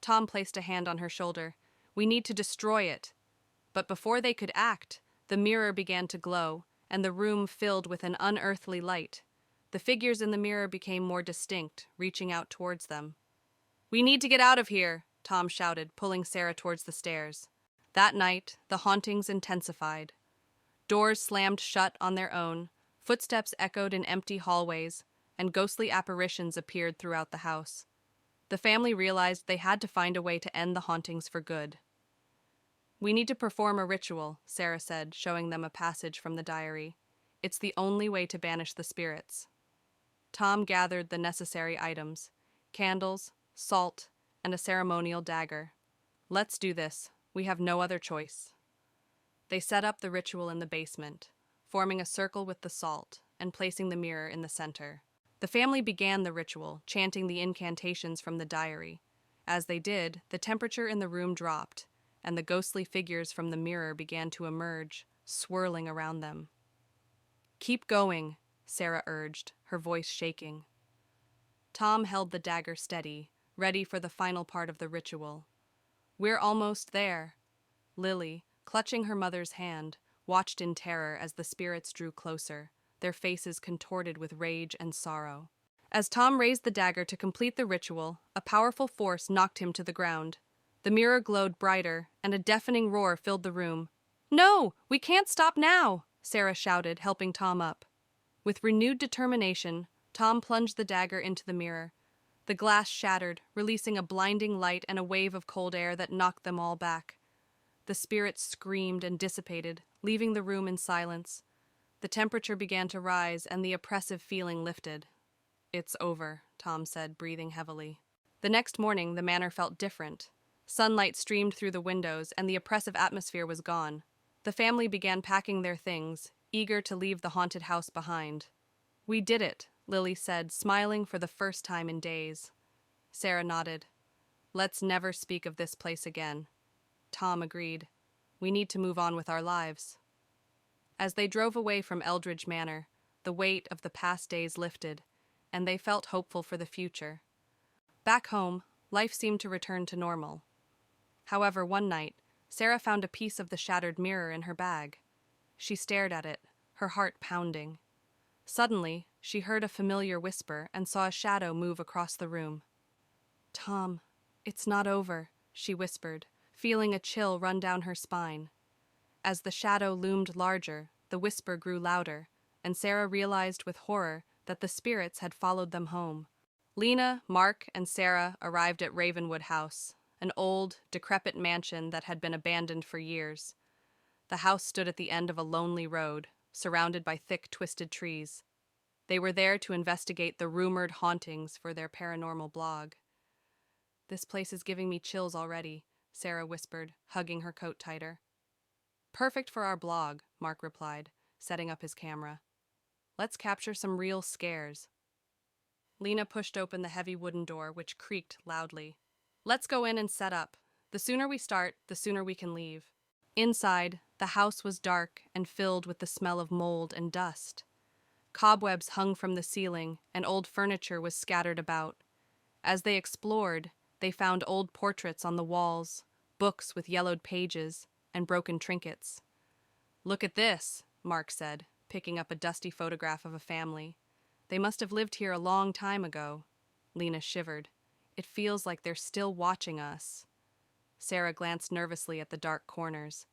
Tom placed a hand on her shoulder. "We need to destroy it." But before they could act, the mirror began to glow, and the room filled with an unearthly light. The figures in the mirror became more distinct, reaching out towards them. "We need to get out of here," Tom shouted, pulling Sarah towards the stairs. That night, the hauntings intensified. Doors slammed shut on their own, footsteps echoed in empty hallways, and ghostly apparitions appeared throughout the house. The family realized they had to find a way to end the hauntings for good. "We need to perform a ritual," Sarah said, showing them a passage from the diary. "It's the only way to banish the spirits." Tom gathered the necessary items: candles, salt, and a ceremonial dagger. "Let's do this. We have no other choice." They set up the ritual in the basement, forming a circle with the salt and placing the mirror in the center. The family began the ritual, chanting the incantations from the diary. As they did, the temperature in the room dropped, and the ghostly figures from the mirror began to emerge, swirling around them. "Keep going," Sarah urged, her voice shaking. Tom held the dagger steady, ready for the final part of the ritual. "We're almost there." Lily, clutching her mother's hand, watched in terror as the spirits drew closer, their faces contorted with rage and sorrow. As Tom raised the dagger to complete the ritual, a powerful force knocked him to the ground. The mirror glowed brighter, and a deafening roar filled the room. "No, we can't stop now," Sarah shouted, helping Tom up. With renewed determination, Tom plunged the dagger into the mirror. The glass shattered, releasing a blinding light and a wave of cold air that knocked them all back. The spirits screamed and dissipated, leaving the room in silence. The temperature began to rise, and the oppressive feeling lifted. "It's over," Tom said, breathing heavily. The next morning, the manor felt different. Sunlight streamed through the windows, and the oppressive atmosphere was gone. The family began packing their things, eager to leave the haunted house behind. "We did it," Lily said, smiling for the first time in days. Sarah nodded. "Let's never speak of this place again." Tom agreed. "We need to move on with our lives." As they drove away from Eldridge Manor, the weight of the past days lifted, and they felt hopeful for the future. Back home, life seemed to return to normal. However, one night, Sarah found a piece of the shattered mirror in her bag. She stared at it, her heart pounding. Suddenly, she heard a familiar whisper and saw a shadow move across the room. "Tom, it's not over," she whispered, feeling a chill run down her spine. As the shadow loomed larger, the whisper grew louder, and Sarah realized with horror that the spirits had followed them home. Lena, Mark, and Sarah arrived at Ravenwood House, an old, decrepit mansion that had been abandoned for years. The house stood at the end of a lonely road, surrounded by thick, twisted trees. They were there to investigate the rumored hauntings for their paranormal blog. "This place is giving me chills already," Sarah whispered, hugging her coat tighter. "Perfect for our blog," Mark replied, setting up his camera. "Let's capture some real scares." Lena pushed open the heavy wooden door, which creaked loudly. "Let's go in and set up. The sooner we start, the sooner we can leave." Inside, the house was dark and filled with the smell of mold and dust. Cobwebs hung from the ceiling, and old furniture was scattered about. As they explored, they found old portraits on the walls, books with yellowed pages, and broken trinkets. "Look at this," Mark said, picking up a dusty photograph of a family. "They must have lived here a long time ago." Lena shivered. "It feels like they're still watching us." Sarah glanced nervously at the dark corners.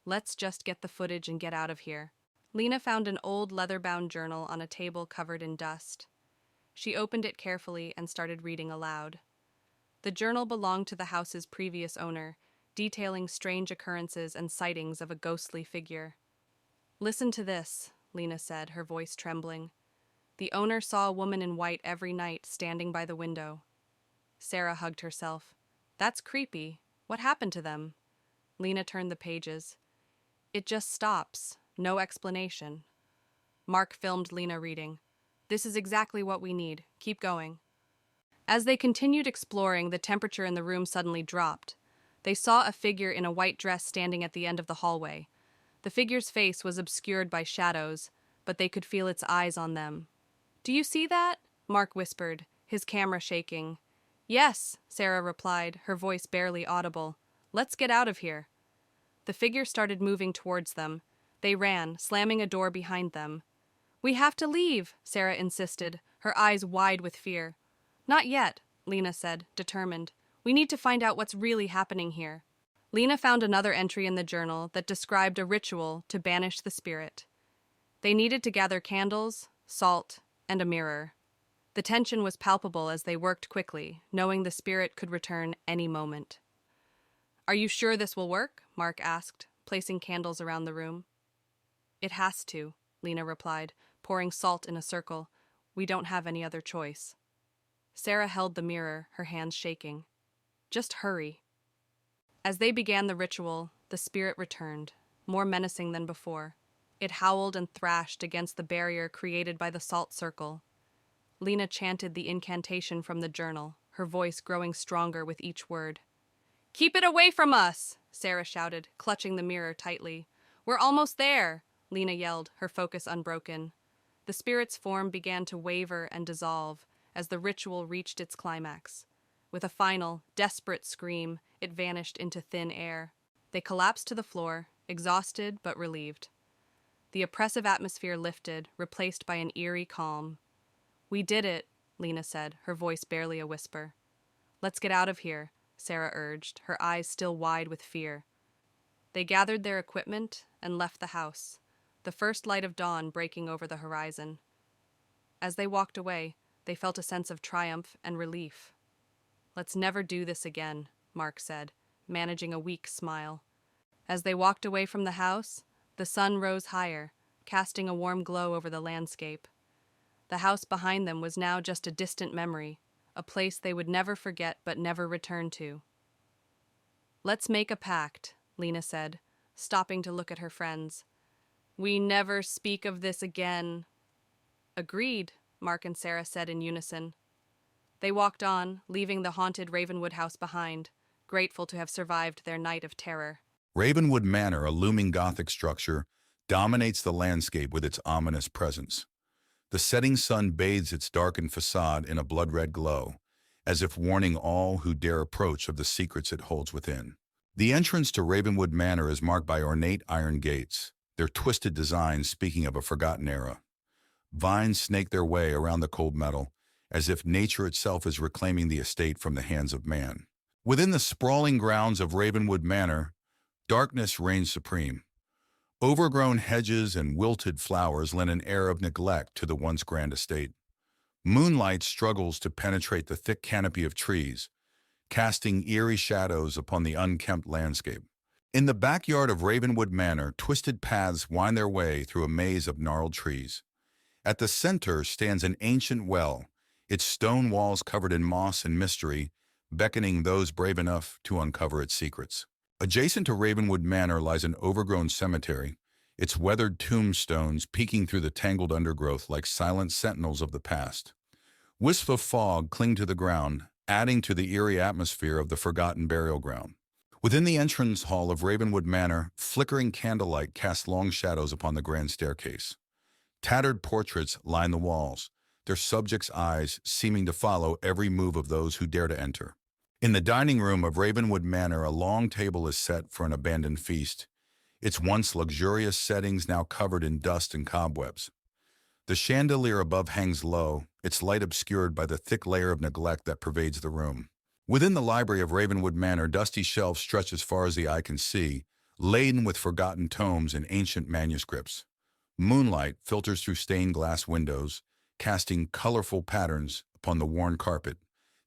"Let's just get the footage and get out of here." Lena found an old leather-bound journal on a table covered in dust. She opened it carefully and started reading aloud. The journal belonged to the house's previous owner, detailing strange occurrences and sightings of a ghostly figure. "Listen to this," Lena said, her voice trembling. "The owner saw a woman in white every night standing by the window." Sarah hugged herself. "That's creepy. What happened to them?" Lena turned the pages. "It just stops. No explanation." Mark filmed Lena reading. "This is exactly what we need. Keep going." As they continued exploring, the temperature in the room suddenly dropped. They saw a figure in a white dress standing at the end of the hallway. The figure's face was obscured by shadows, but they could feel its eyes on them. "Do you see that?" Mark whispered, his camera shaking. "Yes," Sarah replied, her voice barely audible. "Let's get out of here." The figure started moving towards them. They ran, slamming a door behind them. "We have to leave," Sarah insisted, her eyes wide with fear. "Not yet," Lena said, determined. "We need to find out what's really happening here." Lena found another entry in the journal that described a ritual to banish the spirit. They needed to gather candles, salt, and a mirror. The tension was palpable as they worked quickly, knowing the spirit could return any moment. "Are you sure this will work?" Mark asked, placing candles around the room. "It has to," Lena replied, pouring salt in a circle. "We don't have any other choice." Sarah held the mirror, her hands shaking. "Just hurry." As they began the ritual, the spirit returned, more menacing than before. It howled and thrashed against the barrier created by the salt circle. Lena chanted the incantation from the journal, her voice growing stronger with each word. "Keep it away from us!" Sarah shouted, clutching the mirror tightly. "We're almost there!" Lena yelled, her focus unbroken. The spirit's form began to waver and dissolve as the ritual reached its climax. With a final, desperate scream, it vanished into thin air. They collapsed to the floor, exhausted but relieved. The oppressive atmosphere lifted, replaced by an eerie calm. "We did it," Lena said, her voice barely a whisper. "Let's get out of here," Sarah urged, her eyes still wide with fear. They gathered their equipment and left the house, the first light of dawn breaking over the horizon. As they walked away, they felt a sense of triumph and relief. "Let's never do this again," Mark said, managing a weak smile. As they walked away from the house, the sun rose higher, casting a warm glow over the landscape. The house behind them was now just a distant memory, a place they would never forget but never return to. "Let's make a pact," Lena said, stopping to look at her friends. "We never speak of this again." "Agreed," Mark and Sarah said in unison. They walked on, leaving the haunted Ravenwood house behind, grateful to have survived their night of terror. Ravenwood Manor, a looming Gothic structure, dominates the landscape with its ominous presence. The setting sun bathes its darkened facade in a blood-red glow, as if warning all who dare approach of the secrets it holds within. The entrance to Ravenwood Manor is marked by ornate iron gates, their twisted designs speaking of a forgotten era. Vines snake their way around the cold metal, as if nature itself is reclaiming the estate from the hands of man. Within the sprawling grounds of Ravenwood Manor, darkness reigns supreme. Overgrown hedges and wilted flowers lend an air of neglect to the once grand estate. Moonlight struggles to penetrate the thick canopy of trees, casting eerie shadows upon the unkempt landscape. In the backyard of Ravenwood Manor, twisted paths wind their way through a maze of gnarled trees. At the center stands an ancient well, its stone walls covered in moss and mystery, beckoning those brave enough to uncover its secrets. Adjacent to Ravenwood Manor lies an overgrown cemetery, its weathered tombstones peeking through the tangled undergrowth like silent sentinels of the past. Wisps of fog cling to the ground, adding to the eerie atmosphere of the forgotten burial ground. Within the entrance hall of Ravenwood Manor, flickering candlelight casts long shadows upon the grand staircase. Tattered portraits line the walls, their subjects' eyes seeming to follow every move of those who dare to enter. In the dining room of Ravenwood Manor, a long table is set for an abandoned feast, its once luxurious settings now covered in dust and cobwebs. The chandelier above hangs low, its light obscured by the thick layer of neglect that pervades the room. Within the library of Ravenwood Manor, dusty shelves stretch as far as the eye can see, laden with forgotten tomes and ancient manuscripts. Moonlight filters through stained glass windows, casting colorful patterns upon the worn carpet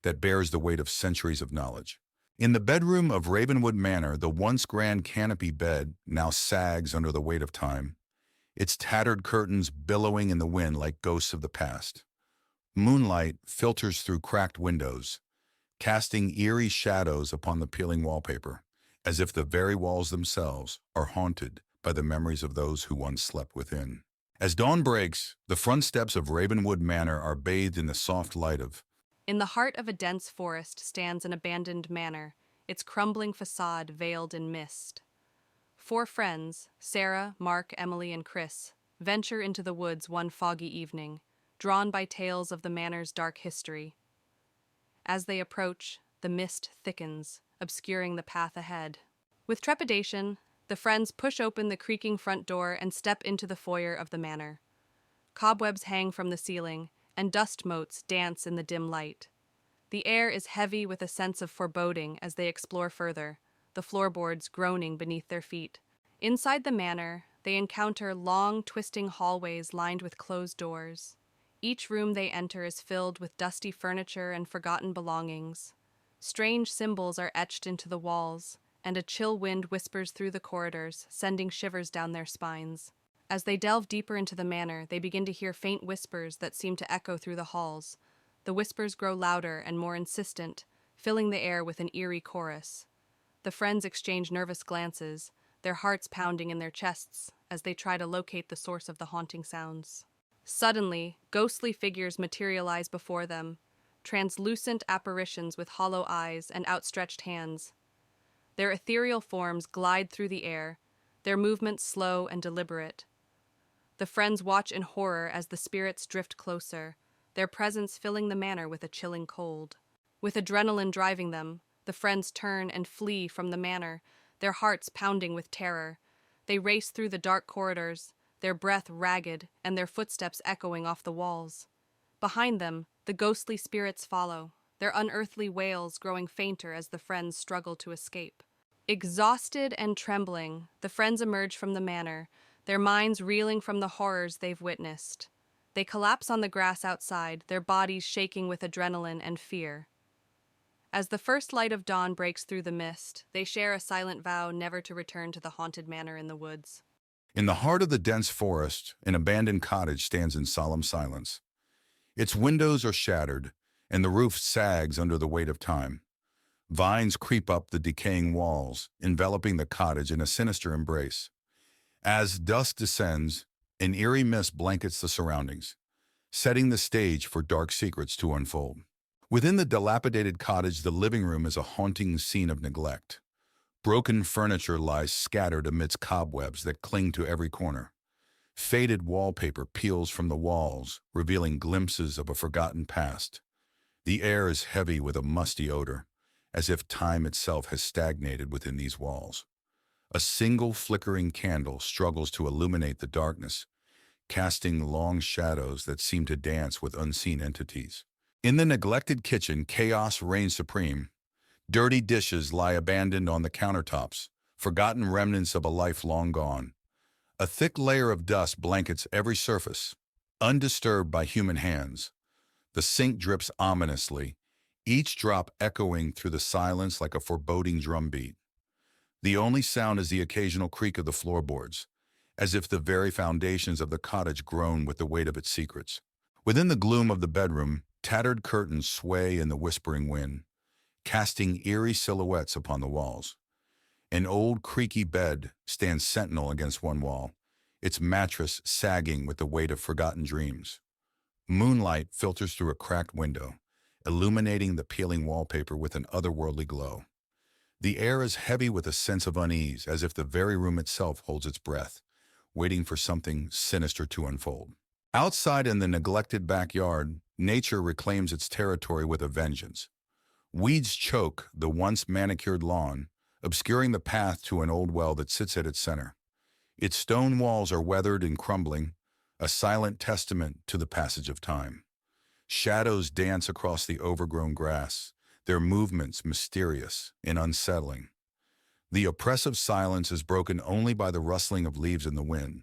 that bears the weight of centuries of knowledge. In the bedroom of Ravenwood Manor, the once grand canopy bed now sags under the weight of time, its tattered curtains billowing in the wind like ghosts of the past. Moonlight filters through cracked windows, casting eerie shadows upon the peeling wallpaper, as if the very walls themselves are haunted by the memories of those who once slept within. As dawn breaks, the front steps of Ravenwood Manor are bathed in the soft light of. In the heart of a dense forest stands an abandoned manor, its crumbling facade veiled in mist. 4 friends, Sarah, Mark, Emily, and Chris, venture into the woods one foggy evening, drawn by tales of the manor's dark history. As they approach, the mist thickens, obscuring the path ahead. With trepidation, the friends push open the creaking front door and step into the foyer of the manor. Cobwebs hang from the ceiling, and dust motes dance in the dim light. The air is heavy with a sense of foreboding as they explore further, the floorboards groaning beneath their feet. Inside the manor, they encounter long, twisting hallways lined with closed doors. Each room they enter is filled with dusty furniture and forgotten belongings. Strange symbols are etched into the walls, and a chill wind whispers through the corridors, sending shivers down their spines. As they delve deeper into the manor, they begin to hear faint whispers that seem to echo through the halls. The whispers grow louder and more insistent, filling the air with an eerie chorus. The friends exchange nervous glances, their hearts pounding in their chests as they try to locate the source of the haunting sounds. Suddenly, ghostly figures materialize before them, translucent apparitions with hollow eyes and outstretched hands. Their ethereal forms glide through the air, their movements slow and deliberate. The friends watch in horror as the spirits drift closer, their presence filling the manor with a chilling cold. With adrenaline driving them, the friends turn and flee from the manor, their hearts pounding with terror. They race through the dark corridors, their breath ragged and their footsteps echoing off the walls. Behind them, the ghostly spirits follow, their unearthly wails growing fainter as the friends struggle to escape. Exhausted and trembling, the friends emerge from the manor, their minds reeling from the horrors they've witnessed. They collapse on the grass outside, their bodies shaking with adrenaline and fear. As the first light of dawn breaks through the mist, they share a silent vow never to return to the haunted manor in the woods. In the heart of the dense forest, an abandoned cottage stands in solemn silence. Its windows are shattered, and the roof sags under the weight of time. Vines creep up the decaying walls, enveloping the cottage in a sinister embrace. As dusk descends, an eerie mist blankets the surroundings, setting the stage for dark secrets to unfold. Within the dilapidated cottage, the living room is a haunting scene of neglect. Broken furniture lies scattered amidst cobwebs that cling to every corner. Faded wallpaper peels from the walls, revealing glimpses of a forgotten past. The air is heavy with a musty odor, as if time itself has stagnated within these walls. A single flickering candle struggles to illuminate the darkness, casting long shadows that seem to dance with unseen entities. In the neglected kitchen, chaos reigns supreme. Dirty dishes lie abandoned on the countertops, forgotten remnants of a life long gone. A thick layer of dust blankets every surface, undisturbed by human hands. The sink drips ominously, each drop echoing through the silence like a foreboding drumbeat. The only sound is the occasional creak of the floorboards, as if the very foundations of the cottage groan with the weight of its secrets. Within the gloom of the bedroom, tattered curtains sway in the whispering wind, casting eerie silhouettes upon the walls. An old creaky bed stands sentinel against one wall, its mattress sagging with the weight of forgotten dreams. Moonlight filters through a cracked window, illuminating the peeling wallpaper with an otherworldly glow. The air is heavy with a sense of unease, as if the very room itself holds its breath, waiting for something sinister to unfold. Outside in the neglected backyard, nature reclaims its territory with a vengeance. Weeds choke the once manicured lawn, obscuring the path to an old well that sits at its center. Its stone walls are weathered and crumbling, a silent testament to the passage of time. Shadows dance across the overgrown grass, their movements mysterious and unsettling. The oppressive silence is broken only by the rustling of leaves in the wind,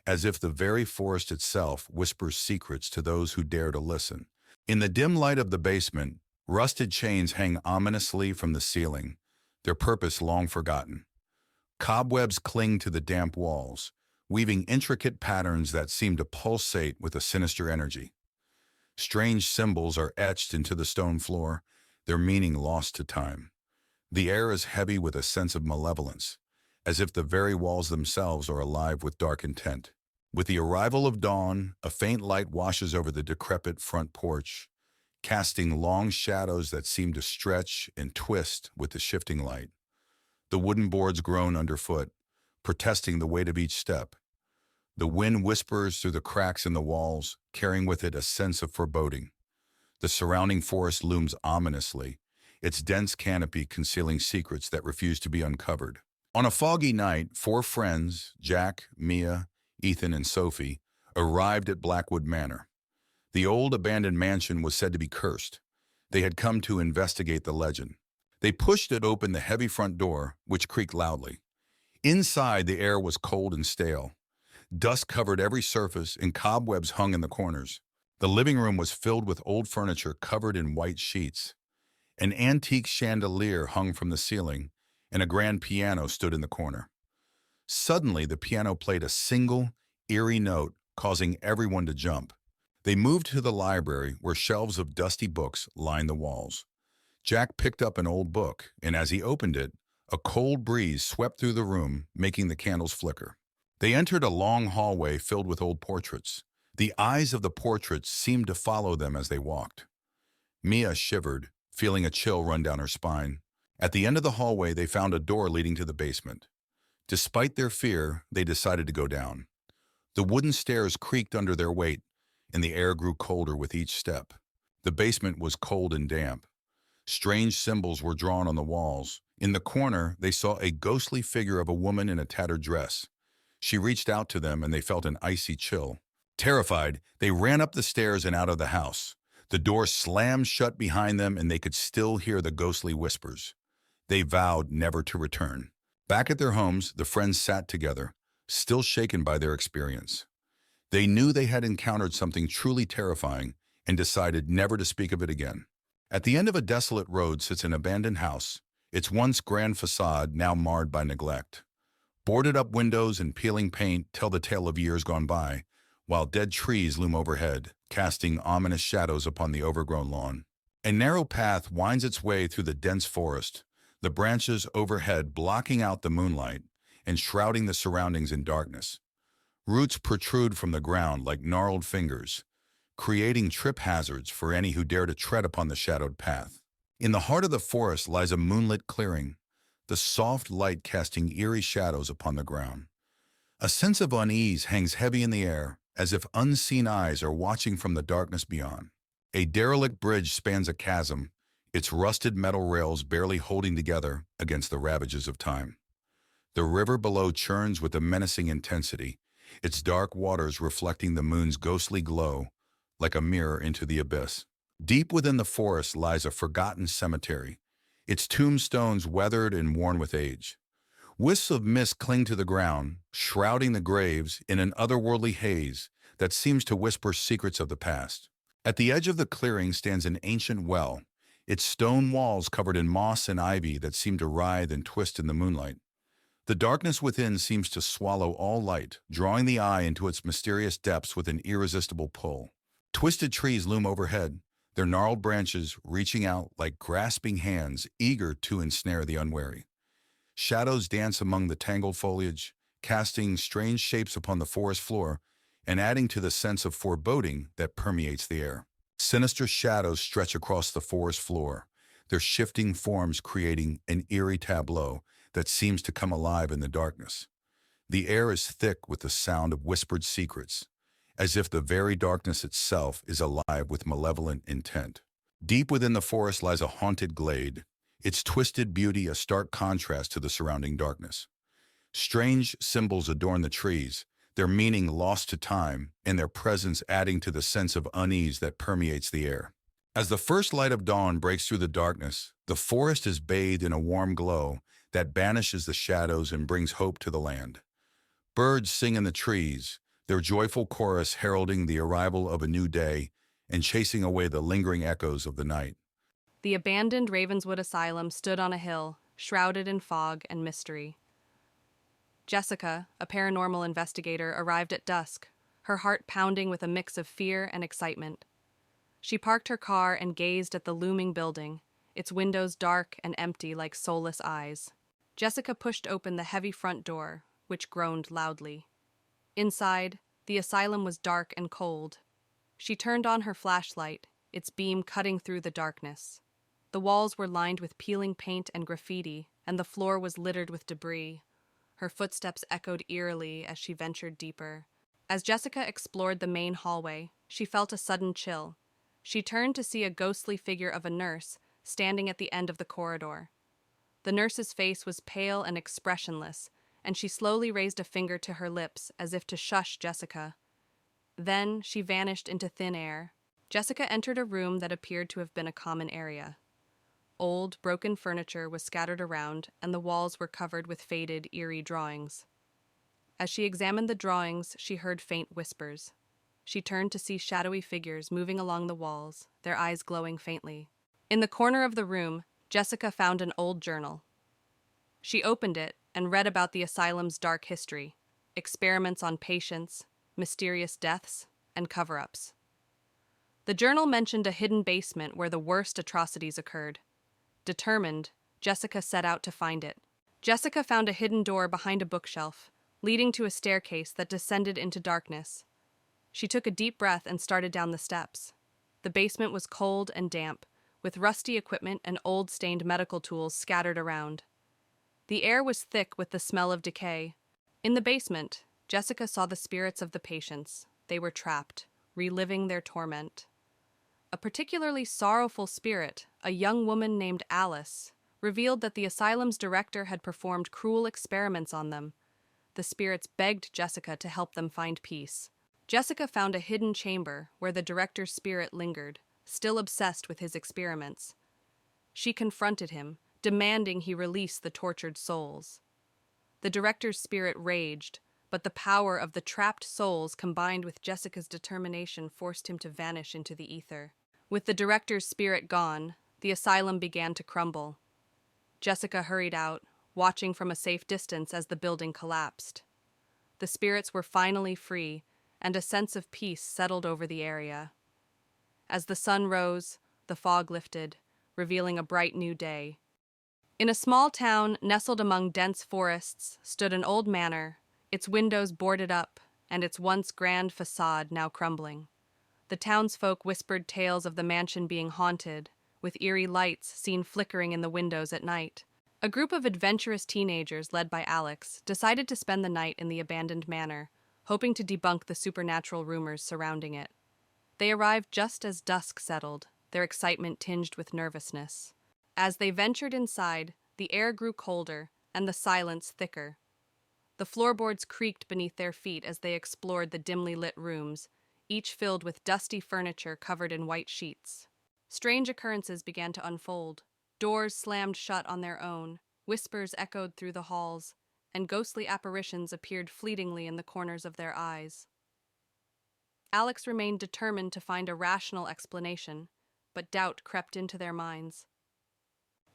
as if the very forest itself whispers secrets to those who dare to listen. In the dim light of the basement, rusted chains hang ominously from the ceiling, their purpose long forgotten. Cobwebs cling to the damp walls, weaving intricate patterns that seem to pulsate with a sinister energy. Strange symbols are etched into the stone floor, their meaning lost to time. The air is heavy with a sense of malevolence, as if the very walls themselves are alive with dark intent. With the arrival of dawn, a faint light washes over the decrepit front porch, casting long shadows that seem to stretch and twist with the shifting light. The wooden boards groan underfoot, protesting the weight of each step. The wind whispers through the cracks in the walls, carrying with it a sense of foreboding. The surrounding forest looms ominously, its dense canopy concealing secrets that refuse to be uncovered. On a foggy night, 4 friends, Jack, Mia, Ethan, and Sophie, arrived at Blackwood Manor. The old abandoned mansion was said to be cursed. They had come to investigate the legend. They pushed it open the heavy front door, which creaked loudly. Inside, the air was cold and stale. Dust covered every surface and cobwebs hung in the corners. The living room was filled with old furniture covered in white sheets. An antique chandelier hung from the ceiling, and a grand piano stood in the corner. Suddenly, the piano played a single, eerie note, causing everyone to jump. They moved to the library, where shelves of dusty books lined the walls. Jack picked up an old book, and as he opened it, a cold breeze swept through the room, making the candles flicker. They entered a long hallway filled with old portraits. The eyes of the portraits seemed to follow them as they walked. Mia shivered, feeling a chill run down her spine. At the end of the hallway, they found a door leading to the basement. Despite their fear, they decided to go down. The wooden stairs creaked under their weight, and the air grew colder with each step. The basement was cold and damp. Strange symbols were drawn on the walls. In the corner, they saw a ghostly figure of a woman in a tattered dress. She reached out to them, and they felt an icy chill. Terrified, they ran up the stairs and out of the house. The door slammed shut behind them, and they could still hear the ghostly whispers. They vowed never to return. Back at their homes, the friends sat together, still shaken by their experience. They knew they had encountered something truly terrifying and decided never to speak of it again. At the end of a desolate road sits an abandoned house, its once grand facade now marred by neglect. Boarded-up windows and peeling paint tell the tale of years gone by, while dead trees loom overhead, casting ominous shadows upon the overgrown lawn. A narrow path winds its way through the dense forest, the branches overhead blocking out the moonlight and shrouding the surroundings in darkness. Roots protrude from the ground like gnarled fingers, creating trip hazards for any who dare to tread upon the shadowed path. In the heart of the forest lies a moonlit clearing, the soft light casting eerie shadows upon the ground. A sense of unease hangs heavy in the air, as if unseen eyes are watching from the darkness beyond. A derelict bridge spans a chasm, its rusted metal rails barely holding together against the ravages of time. The river below churns with a menacing intensity, its dark waters reflecting the moon's ghostly glow like a mirror into the abyss. Deep within the forest lies a forgotten cemetery, its tombstones weathered and worn with age. Wisps of mist cling to the ground, shrouding the graves in an otherworldly haze that seems to whisper secrets of the past. At the edge of the clearing stands an ancient well, its stone walls covered in moss and ivy that seem to writhe and twist in the moonlight. The darkness within seems to swallow all light, drawing the eye into its mysterious depths with an irresistible pull. Twisted trees loom overhead, their gnarled branches reaching out like grasping hands eager to ensnare the unwary. Shadows dance among the tangled foliage, casting strange shapes upon the forest floor and adding to the sense of foreboding that permeates the air. Sinister shadows stretch across the forest floor, their shifting forms creating an eerie tableau that seems to come alive in the darkness. The air is thick with the sound of whispered secrets, as if the very darkness itself is alive with malevolent intent. Deep within the forest lies a haunted glade, its twisted beauty a stark contrast to the surrounding darkness. Strange symbols adorn the trees, their meaning lost to time and their presence adding to the sense of unease that permeates the air. As the first light of dawn breaks through the darkness, the forest is bathed in a warm glow that banishes the shadows and brings hope to the land. Birds sing in the trees, their joyful chorus heralding the arrival of a new day and chasing away the lingering echoes of the night. The abandoned Ravenswood Asylum stood on a hill, shrouded in fog and mystery. Jessica, a paranormal investigator, arrived at dusk, her heart pounding with a mix of fear and excitement. She parked her car and gazed at the looming building, its windows dark and empty like soulless eyes. Jessica pushed open the heavy front door, which groaned loudly. Inside, the asylum was dark and cold. She turned on her flashlight, its beam cutting through the darkness. The walls were lined with peeling paint and graffiti, and the floor was littered with debris. Her footsteps echoed eerily as she ventured deeper. As Jessica explored the main hallway, she felt a sudden chill. She turned to see a ghostly figure of a nurse standing at the end of the corridor. The nurse's face was pale and expressionless, and she slowly raised a finger to her lips as if to shush Jessica. Then she vanished into thin air. Jessica entered a room that appeared to have been a common area. Old, broken furniture was scattered around, and the walls were covered with faded, eerie drawings. As she examined the drawings, she heard faint whispers. She turned to see shadowy figures moving along the walls, their eyes glowing faintly. In the corner of the room, Jessica found an old journal. She opened it and read about the asylum's dark history, experiments on patients, mysterious deaths, and cover-ups. The journal mentioned a hidden basement where the worst atrocities occurred. Determined, Jessica set out to find it. Jessica found a hidden door behind a bookshelf, leading to a staircase that descended into darkness. She took a deep breath and started down the steps. The basement was cold and damp, with rusty equipment and old stained medical tools scattered around. The air was thick with the smell of decay. In the basement, Jessica saw the spirits of the patients. They were trapped, reliving their torment. A particularly sorrowful spirit, a young woman named Alice, revealed that the asylum's director had performed cruel experiments on them. The spirits begged Jessica to help them find peace. Jessica found a hidden chamber where the director's spirit lingered, still obsessed with his experiments. She confronted him, demanding he release the tortured souls. The director's spirit raged, but the power of the trapped souls combined with Jessica's determination forced him to vanish into the ether. With the director's spirit gone, the asylum began to crumble. Jessica hurried out, watching from a safe distance as the building collapsed. The spirits were finally free, and a sense of peace settled over the area. As the sun rose, the fog lifted, revealing a bright new day. In a small town nestled among dense forests stood an old manor, its windows boarded up, and its once grand facade now crumbling. The townsfolk whispered tales of the mansion being haunted, with eerie lights seen flickering in the windows at night. A group of adventurous teenagers, led by Alex, decided to spend the night in the abandoned manor, hoping to debunk the supernatural rumors surrounding it. They arrived just as dusk settled, their excitement tinged with nervousness. As they ventured inside, the air grew colder and the silence thicker. The floorboards creaked beneath their feet as they explored the dimly lit rooms, each filled with dusty furniture covered in white sheets. Strange occurrences began to unfold. Doors slammed shut on their own, whispers echoed through the halls, and ghostly apparitions appeared fleetingly in the corners of their eyes. Alex remained determined to find a rational explanation, but doubt crept into their minds.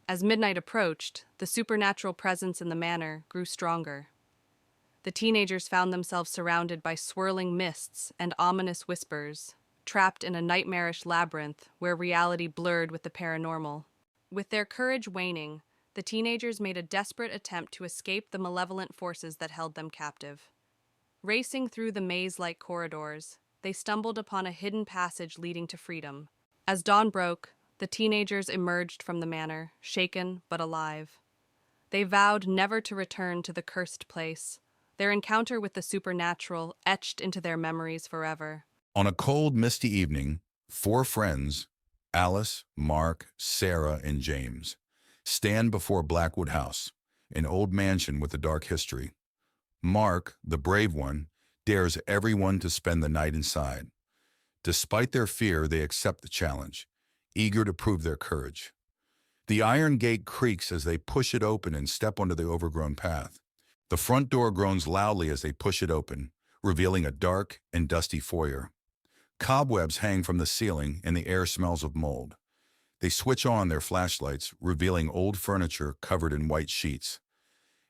As midnight approached, the supernatural presence in the manor grew stronger. The teenagers found themselves surrounded by swirling mists and ominous whispers, trapped in a nightmarish labyrinth where reality blurred with the paranormal. With their courage waning, the teenagers made a desperate attempt to escape the malevolent forces that held them captive. Racing through the maze-like corridors, they stumbled upon a hidden passage leading to freedom. As dawn broke, the teenagers emerged from the manor, shaken but alive. They vowed never to return to the cursed place, their encounter with the supernatural etched into their memories forever. On a cold, misty evening, 4 friends, Alice, Mark, Sarah, and James, stand before Blackwood House, an old mansion with a dark history. Mark, the brave one, dares everyone to spend the night inside. Despite their fear, they accept the challenge, eager to prove their courage. The iron gate creaks as they push it open and step onto the overgrown path. The front door groans loudly as they push it open, revealing a dark and dusty foyer. Cobwebs hang from the ceiling and the air smells of mold. They switch on their flashlights, revealing old furniture covered in white sheets.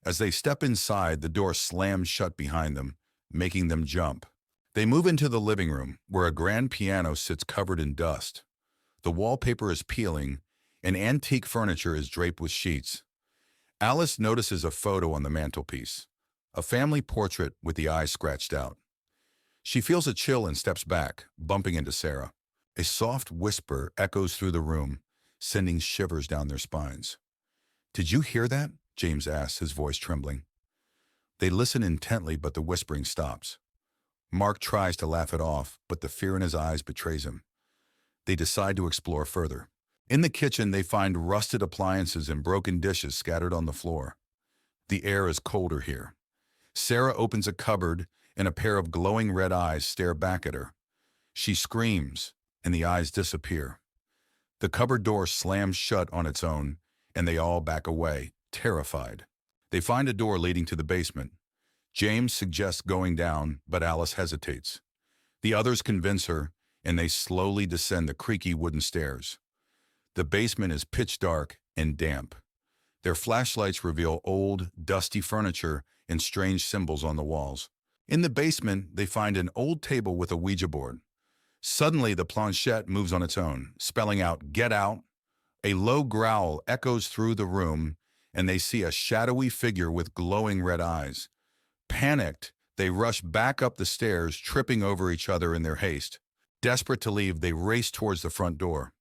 As they step inside, the door slams shut behind them, making them jump. They move into the living room, where a grand piano sits covered in dust. The wallpaper is peeling, and antique furniture is draped with sheets. Alice notices a photo on the mantelpiece, a family portrait with the eyes scratched out. She feels a chill and steps back, bumping into Sarah. A soft whisper echoes through the room, sending shivers down their spines. "Did you hear that?" James asks, his voice trembling. They listen intently, but the whispering stops. Mark tries to laugh it off, but the fear in his eyes betrays him. They decide to explore further. In the kitchen, they find rusted appliances and broken dishes scattered on the floor. The air is colder here. Sarah opens a cupboard, and a pair of glowing red eyes stare back at her. She screams, and the eyes disappear. The cupboard door slams shut on its own, and they all back away, terrified. They find a door leading to the basement. James suggests going down, but Alice hesitates. The others convince her, and they slowly descend the creaky wooden stairs. The basement is pitch dark and damp. Their flashlights reveal old, dusty furniture and strange symbols on the walls. In the basement, they find an old table with a Ouija board. Suddenly, the planchette moves on its own, spelling out, "Get out." A low growl echoes through the room, and they see a shadowy figure with glowing red eyes. Panicked, they rush back up the stairs, tripping over each other in their haste. Desperate to leave, they race towards the front door.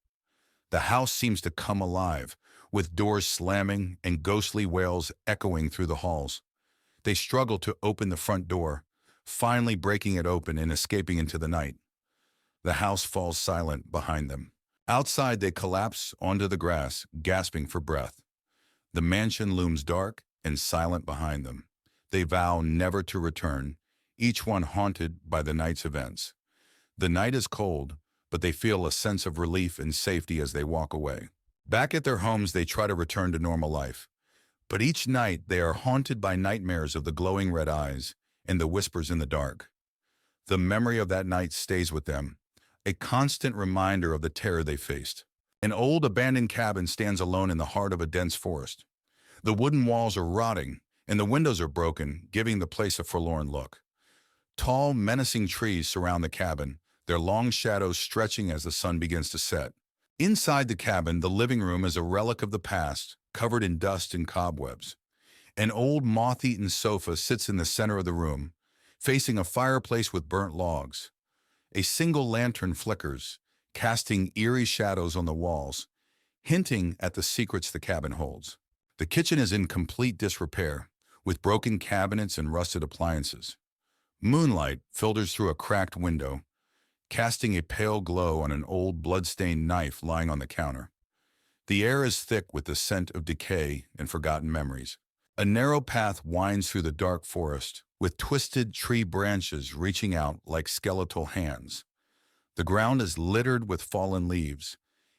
The house seems to come alive, with doors slamming and ghostly wails echoing through the halls. They struggle to open the front door, finally breaking it open and escaping into the night. The house falls silent behind them. Outside, they collapse onto the grass, gasping for breath. The mansion looms dark and silent behind them. They vow never to return, each one haunted by the night's events. The night is cold, but they feel a sense of relief and safety as they walk away. Back at their homes, they try to return to normal life. But each night, they are haunted by nightmares of the glowing red eyes and the whispers in the dark. The memory of that night stays with them, a constant reminder of the terror they faced. An old abandoned cabin stands alone in the heart of a dense forest. The wooden walls are rotting, and the windows are broken, giving the place a forlorn look. Tall, menacing trees surround the cabin, their long shadows stretching as the sun begins to set. Inside the cabin, the living room is a relic of the past, covered in dust and cobwebs. An old moth-eaten sofa sits in the center of the room, facing a fireplace with burnt logs. A single lantern flickers, casting eerie shadows on the walls, hinting at the secrets the cabin holds. The kitchen is in complete disrepair, with broken cabinets and rusted appliances. Moonlight filters through a cracked window, casting a pale glow on an old blood-stained knife lying on the counter. The air is thick with the scent of decay and forgotten memories. A narrow path winds through the dark forest, with twisted tree branches reaching out like skeletal hands. The ground is littered with fallen leaves,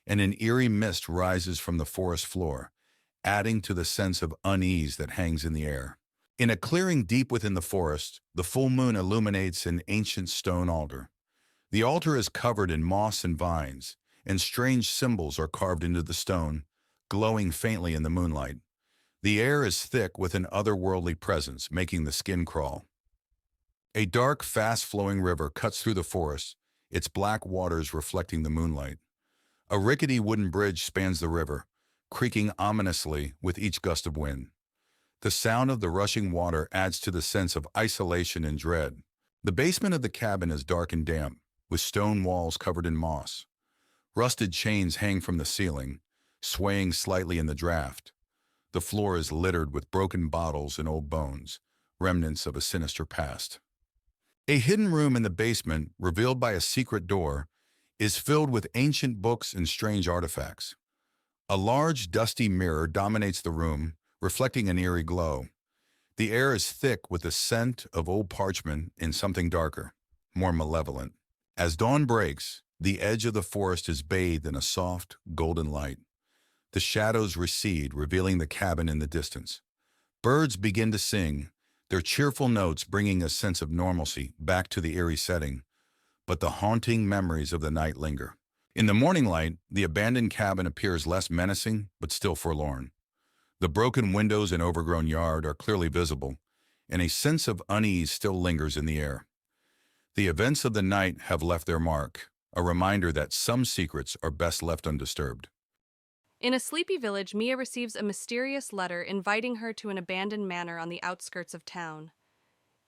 and an eerie mist rises from the forest floor, adding to the sense of unease that hangs in the air. In a clearing deep within the forest, the full moon illuminates an ancient stone altar. The altar is covered in moss and vines, and strange symbols are carved into the stone, glowing faintly in the moonlight. The air is thick with an otherworldly presence, making the skin crawl. A dark, fast-flowing river cuts through the forest, its black waters reflecting the moonlight. A rickety wooden bridge spans the river, creaking ominously with each gust of wind. The sound of the rushing water adds to the sense of isolation and dread. The basement of the cabin is dark and damp, with stone walls covered in moss. Rusted chains hang from the ceiling, swaying slightly in the draft. The floor is littered with broken bottles and old bones, remnants of a sinister past. A hidden room in the basement, revealed by a secret door, is filled with ancient books and strange artifacts. A large, dusty mirror dominates the room, reflecting an eerie glow. The air is thick with the scent of old parchment and something darker, more malevolent. As dawn breaks, the edge of the forest is bathed in a soft, golden light. The shadows recede, revealing the cabin in the distance. Birds begin to sing, their cheerful notes bringing a sense of normalcy back to the eerie setting, but the haunting memories of the night linger. In the morning light, the abandoned cabin appears less menacing, but still forlorn. The broken windows and overgrown yard are clearly visible, and a sense of unease still lingers in the air. The events of the night have left their mark, a reminder that some secrets are best left undisturbed. In a sleepy village, Mia receives a mysterious letter inviting her to an abandoned manor on the outskirts of town.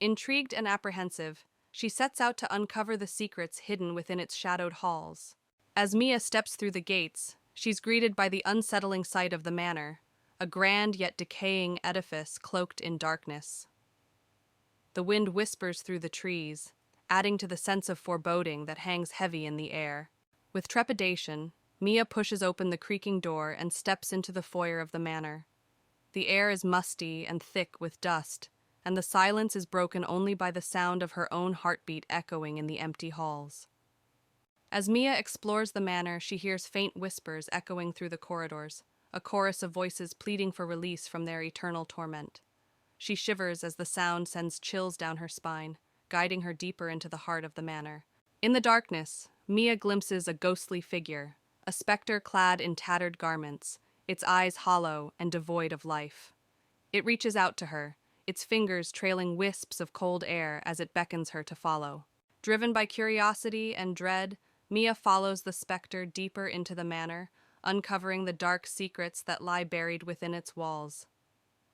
Intrigued and apprehensive, she sets out to uncover the secrets hidden within its shadowed halls. As Mia steps through the gates, she's greeted by the unsettling sight of the manor, a grand yet decaying edifice cloaked in darkness. The wind whispers through the trees, adding to the sense of foreboding that hangs heavy in the air. With trepidation, Mia pushes open the creaking door and steps into the foyer of the manor. The air is musty and thick with dust, and the silence is broken only by the sound of her own heartbeat echoing in the empty halls. As Mia explores the manor, she hears faint whispers echoing through the corridors, a chorus of voices pleading for release from their eternal torment. She shivers as the sound sends chills down her spine, guiding her deeper into the heart of the manor. In the darkness, Mia glimpses a ghostly figure, a specter clad in tattered garments, its eyes hollow and devoid of life. It reaches out to her, its fingers trailing wisps of cold air as it beckons her to follow. Driven by curiosity and dread, Mia follows the specter deeper into the manor, uncovering the dark secrets that lie buried within its walls.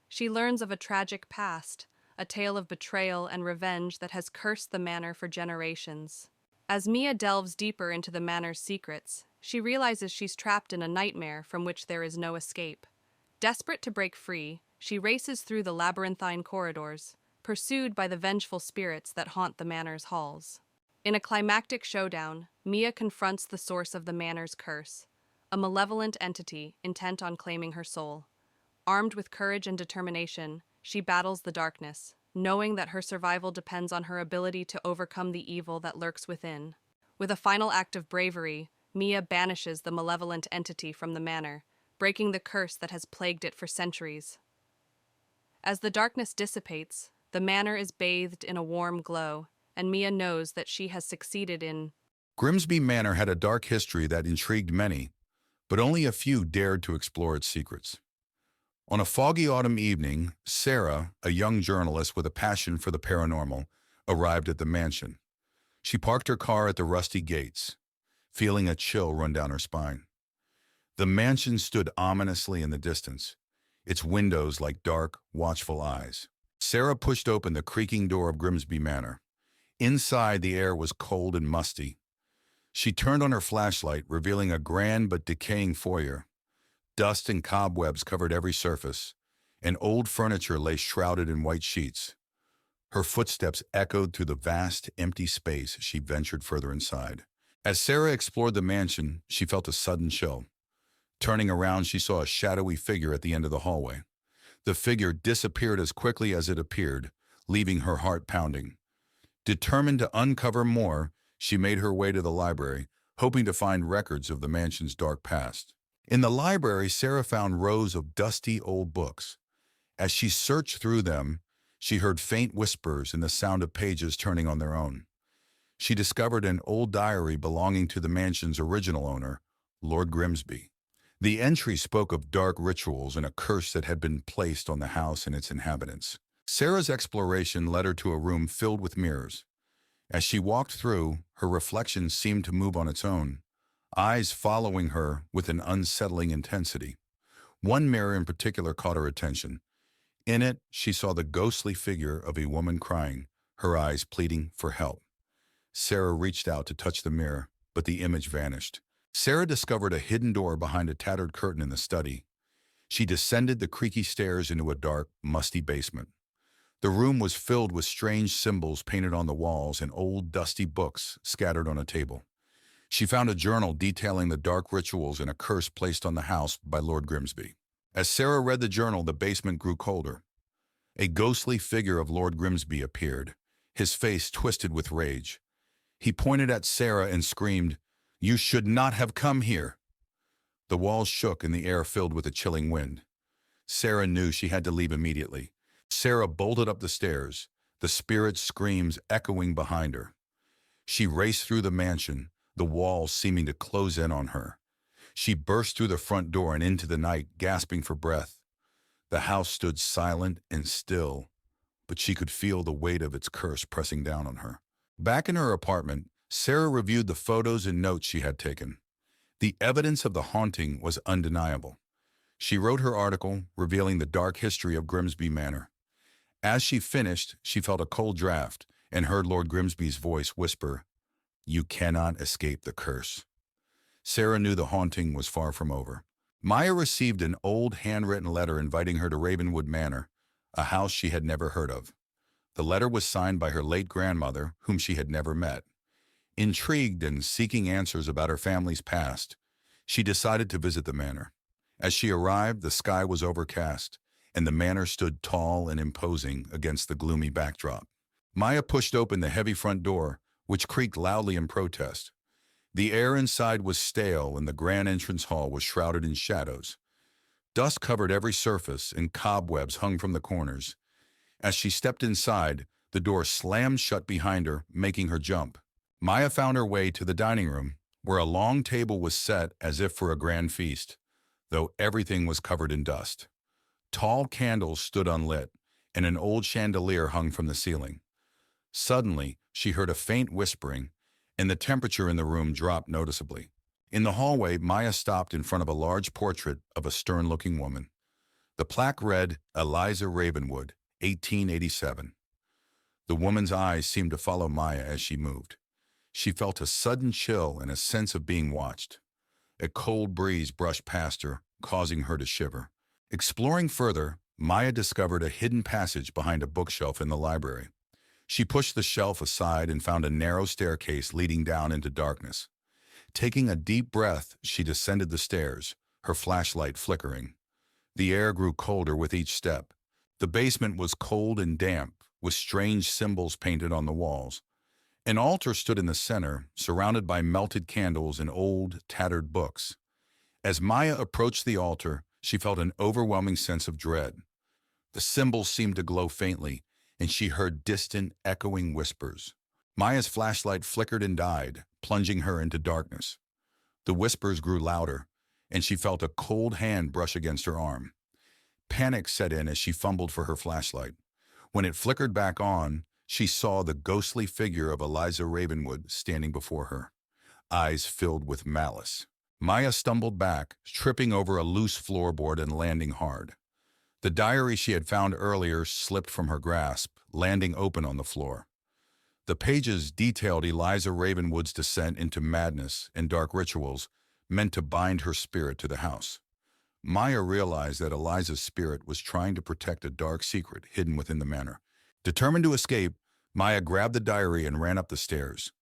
She learns of a tragic past, a tale of betrayal and revenge that has cursed the manor for generations. As Mia delves deeper into the manor's secrets, she realizes she's trapped in a nightmare from which there is no escape. Desperate to break free, she races through the labyrinthine corridors, pursued by the vengeful spirits that haunt the manor's halls. In a climactic showdown, Mia confronts the source of the manor's curse, a malevolent entity intent on claiming her soul. Armed with courage and determination, she battles the darkness, knowing that her survival depends on her ability to overcome the evil that lurks within. With a final act of bravery, Mia banishes the malevolent entity from the manor, breaking the curse that has plagued it for centuries. As the darkness dissipates, the manor is bathed in a warm glow, and Mia knows that she has succeeded in... Grimsby Manor had a dark history that intrigued many, but only a few dared to explore its secrets. On a foggy autumn evening, Sarah, a young journalist with a passion for the paranormal, arrived at the mansion. She parked her car at the rusty gates, feeling a chill run down her spine. The mansion stood ominously in the distance, its windows like dark, watchful eyes. Sarah pushed open the creaking door of Grimsby Manor. Inside, the air was cold and musty. She turned on her flashlight, revealing a grand but decaying foyer. Dust and cobwebs covered every surface, and old furniture lay shrouded in white sheets. Her footsteps echoed through the vast, empty space as she ventured further inside. As Sarah explored the mansion, she felt a sudden chill. Turning around, she saw a shadowy figure at the end of the hallway. The figure disappeared as quickly as it appeared, leaving her heart pounding. Determined to uncover more, she made her way to the library, hoping to find records of the mansion's dark past. In the library, Sarah found rows of dusty old books. As she searched through them, she heard faint whispers and the sound of pages turning on their own. She discovered an old diary belonging to the mansion's original owner, Lord Grimsby. The entry spoke of dark rituals and a curse that had been placed on the house and its inhabitants. Sarah's exploration led her to a room filled with mirrors. As she walked through, her reflection seemed to move on its own, eyes following her with an unsettling intensity. One mirror in particular caught her attention. In it, she saw the ghostly figure of a woman crying, her eyes pleading for help. Sarah reached out to touch the mirror, but the image vanished. Sarah discovered a hidden door behind a tattered curtain in the study. She descended the creaky stairs into a dark, musty basement. The room was filled with strange symbols painted on the walls and old, dusty books scattered on a table. She found a journal detailing the dark rituals and a curse placed on the house by Lord Grimsby. As Sarah read the journal, the basement grew colder. A ghostly figure of Lord Grimsby appeared, his face twisted with rage. He pointed at Sarah and screamed, "You should not have come here!" The walls shook and the air filled with a chilling wind. Sarah knew she had to leave immediately. Sarah bolted up the stairs, the spirit's screams echoing behind her. She raced through the mansion, the walls seeming to close in on her. She burst through the front door and into the night, gasping for breath. The house stood silent and still, but she could feel the weight of its curse pressing down on her. Back in her apartment, Sarah reviewed the photos and notes she had taken. The evidence of the haunting was undeniable. She wrote her article, revealing the dark history of Grimsby Manor. As she finished, she felt a cold draft and heard Lord Grimsby's voice whisper, "You cannot escape the curse." Sarah knew the haunting was far from over. Maya received an old handwritten letter inviting her to Ravenwood Manor, a house she had never heard of. The letter was signed by her late grandmother, whom she had never met. Intrigued and seeking answers about her family's past, she decided to visit the manor. As she arrived, the sky was overcast, and the manor stood tall and imposing against the gloomy backdrop. Maya pushed open the heavy front door, which creaked loudly in protest. The air inside was stale and the grand entrance hall was shrouded in shadows. Dust covered every surface and cobwebs hung from the corners. As she stepped inside, the door slammed shut behind her, making her jump. Maya found her way to the dining room, where a long table was set as if for a grand feast, though everything was covered in dust. Tall candles stood unlit, and an old chandelier hung from the ceiling. Suddenly, she heard a faint whispering, and the temperature in the room dropped noticeably. In the hallway, Maya stopped in front of a large portrait of a stern-looking woman. The plaque read, "Eliza Ravenwood, 1887. The woman's eyes seemed to follow Maya as she moved. She felt a sudden chill and a sense of being watched. A cold breeze brushed past her, causing her to shiver. Exploring further, Maya discovered a hidden passage behind a bookshelf in the library. She pushed the shelf aside and found a narrow staircase leading down into darkness. Taking a deep breath, she descended the stairs, her flashlight flickering. The air grew colder with each step. The basement was cold and damp, with strange symbols painted on the walls. An altar stood in the center, surrounded by melted candles and old, tattered books. As Maya approached the altar, she felt an overwhelming sense of dread. The symbols seemed to glow faintly, and she heard distant, echoing whispers. Maya's flashlight flickered and died, plunging her into darkness. The whispers grew louder, and she felt a cold hand brush against her arm. Panic set in as she fumbled for her flashlight. When it flickered back on, she saw the ghostly figure of Eliza Ravenwood standing before her, eyes filled with malice. Maya stumbled back, tripping over a loose floorboard and landing hard. The diary she had found earlier slipped from her grasp, landing open on the floor. The pages detailed Eliza Ravenwood's descent into madness and dark rituals meant to bind her spirit to the house. Maya realized that Eliza's spirit was trying to protect a dark secret hidden within the manor. Determined to escape, Maya grabbed the diary and ran up the stairs.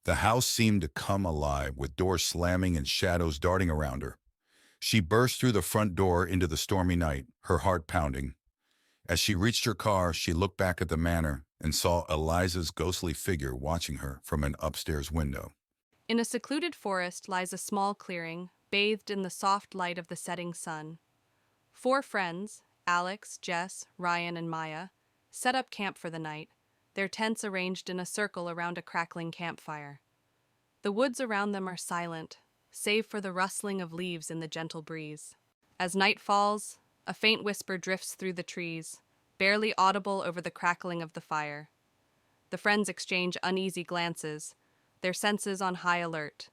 The house seemed to come alive, with doors slamming and shadows darting around her. She burst through the front door into the stormy night, her heart pounding. As she reached her car, she looked back at the manor and saw Eliza's ghostly figure watching her from an upstairs window. In a secluded forest lies a small clearing, bathed in the soft light of the setting sun. 4 friends, Alex, Jess, Ryan, and Maya, set up camp for the night, their tents arranged in a circle around a crackling campfire. The woods around them are silent, save for the rustling of leaves in the gentle breeze. As night falls, a faint whisper drifts through the trees, barely audible over the crackling of the fire. The friends exchange uneasy glances, their senses on high alert.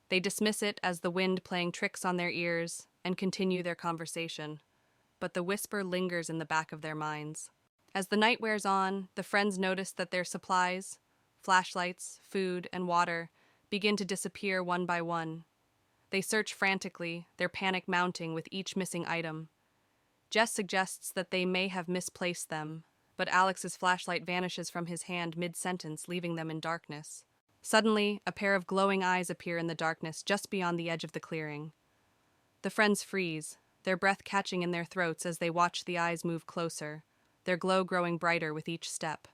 They dismiss it as the wind playing tricks on their ears and continue their conversation, but the whisper lingers in the back of their minds. As the night wears on, the friends notice that their supplies, flashlights, food, and water, begin to disappear one by one. They search frantically, their panic mounting with each missing item. Jess suggests that they may have misplaced them, but Alex's flashlight vanishes from his hand mid-sentence, leaving them in darkness. Suddenly, a pair of glowing eyes appear in the darkness just beyond the edge of the clearing. The friends freeze, their breath catching in their throats as they watch the eyes move closer, their glow growing brighter with each step.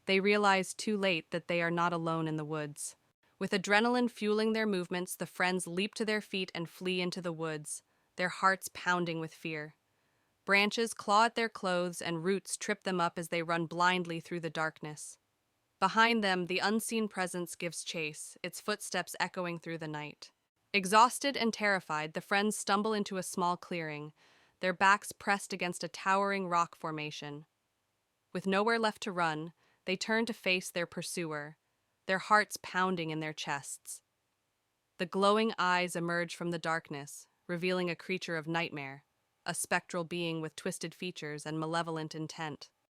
They realize too late that they are not alone in the woods. With adrenaline fueling their movements, the friends leap to their feet and flee into the woods, their hearts pounding with fear. Branches claw at their clothes and roots trip them up as they run blindly through the darkness. Behind them, the unseen presence gives chase, its footsteps echoing through the night. Exhausted and terrified, the friends stumble into a small clearing, their backs pressed against a towering rock formation. With nowhere left to run, they turn to face their pursuer, their hearts pounding in their chests. The glowing eyes emerge from the darkness, revealing a creature of nightmare, a spectral being with twisted features and malevolent intent.